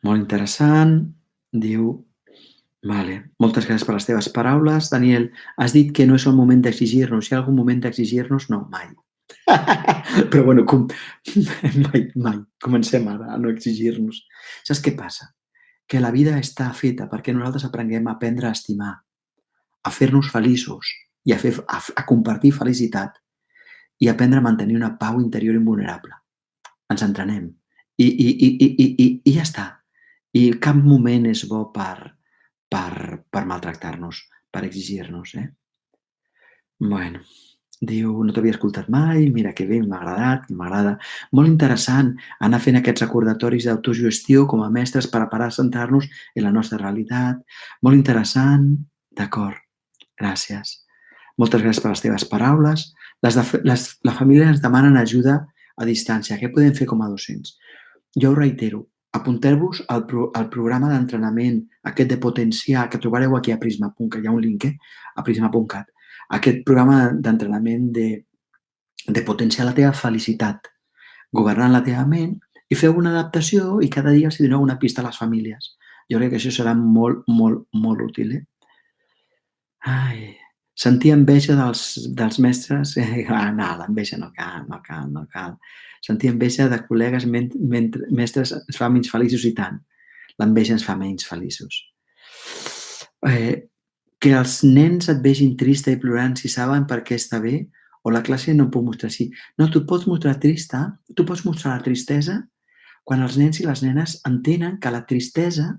Speaker 1: molt interessant. Diu: "Vale, moltes gràcies per les teves paraules. Daniel, has dit que no és el moment d'exigir-nos. Hi ha algun moment d'exigir-nos? No, mai". Però bueno, mai. Comencem ara a no exigir-nos. Saps què passa? Que la vida està feta perquè nosaltres aprenguem a aprendre a estimar, a fer-nos feliços i a compartir felicitat i aprendre a mantenir una pau interior invulnerable. Ens entrenem. I ja està. I cap moment és bo per maltractar-nos, per exigir-nos, eh? Bueno, diu: "No t'havia escoltat mai, mira que bé, m'agrada". Molt interessant anar fent aquests recordatoris d'autogestió com a mestres per a centrar-nos en la nostra realitat. Molt interessant. D'acord, gràcies. Moltes gràcies per les teves paraules. La família ens demanen ajuda a distància. Què podem fer com a docents? Jo ho reitero, apunteu-vos al programa d'entrenament aquest de potenciar, que trobareu aquí a Prisma.cat, hi ha un link, a Prisma.cat. Aquest programa d'entrenament de potenciar la teva felicitat, governant la teva ment, i feu una adaptació i cada dia els doneu una pista a les famílies. Jo crec que això serà molt, molt, molt útil, eh? Ai, sentir enveja dels mestres, no, l'enveja no cal, no cal, no cal. Sentir enveja de col·legues mestres ens fa menys feliços i tant. L'enveja ens fa menys feliços. Eh, que els nens et vegin trista i plorant si saben per què està bé, o la classe no pot mostrar així. No, tu pots mostrar la tristesa quan els nens i les nenes entenen que la tristesa,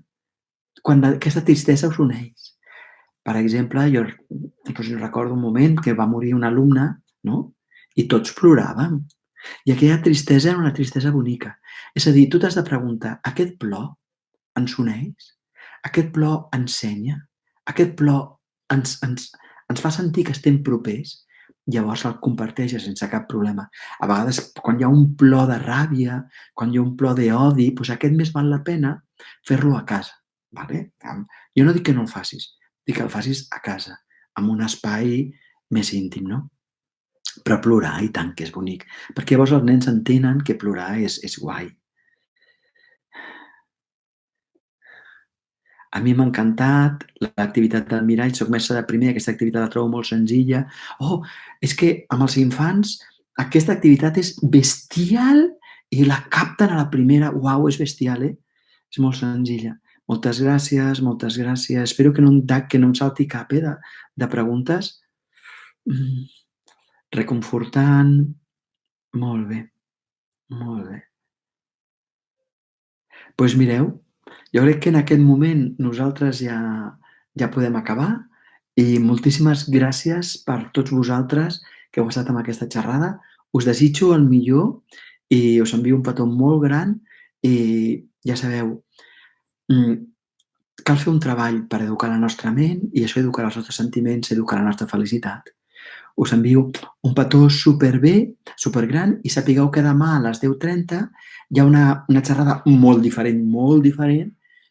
Speaker 1: quan aquesta tristesa us uneix. Per exemple, jo recordo un moment que va morir un alumne, no? I tots ploràvem. I aquella tristesa era una tristesa bonica. És a dir, tu t'has de preguntar: aquest plor ens uneix? Aquest plor ensenya? Aquest plor ens fa sentir que estem propers? Llavors el comparteixes sense cap problema. A vegades, quan hi ha un plor de ràbia, quan hi ha un plor d'odi, doncs aquest més val la pena fer-lo a casa. Vale? Jo no dic que no el facis, dic que el facis a casa, en un espai més íntim, no? Però plorar, i tant que és bonic, perquè llavors els nens entenen que plorar és guai. A mi m'ha encantat l'activitat del mirall, soc mestre de primer, aquesta activitat la trobo molt senzilla. Oh, és que amb els infants aquesta activitat és bestial i la capten a la primera. Uau, és bestial, eh? És molt senzilla. Moltes gràcies, moltes gràcies. Espero que no em salti cap, de preguntes. Mm, reconfortant. Molt bé, molt bé. Doncs mireu, jo crec que en aquest moment nosaltres ja podem acabar i moltíssimes gràcies per tots vosaltres que heu estat en aquesta xerrada. Us desitjo el millor i us envio un petó molt gran i ja sabeu, mm, cal fer un treball per educar la nostra ment i això educarà els nostres sentiments, educarà la nostra felicitat. Us envio un petó superbé, supergran i sapigueu que demà a les 10:30 hi ha una xerrada molt diferent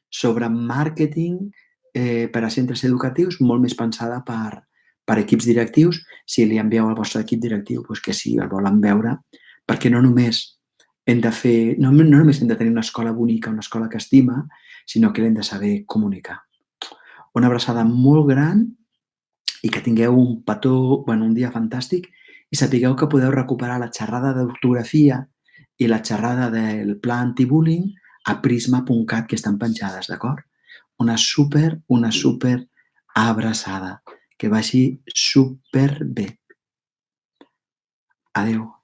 Speaker 1: sobre màrqueting per a centres educatius, molt més pensada per equips directius. Si li envieu al vostre equip directiu doncs que sí, el volen veure, perquè no només hem de fer, no només hem de tenir una escola bonica, una escola que estima, sinó que l'hem de saber comunicar. Una abraçada molt gran i que tingueu un petó, bueno, un dia fantàstic i sapigueu que podeu recuperar la xerrada d'ortografia i la xerrada del pla antibullying a prisma.cat que estan penjades, d'acord? Una super abraçada. Que vagi superbé. Adéu.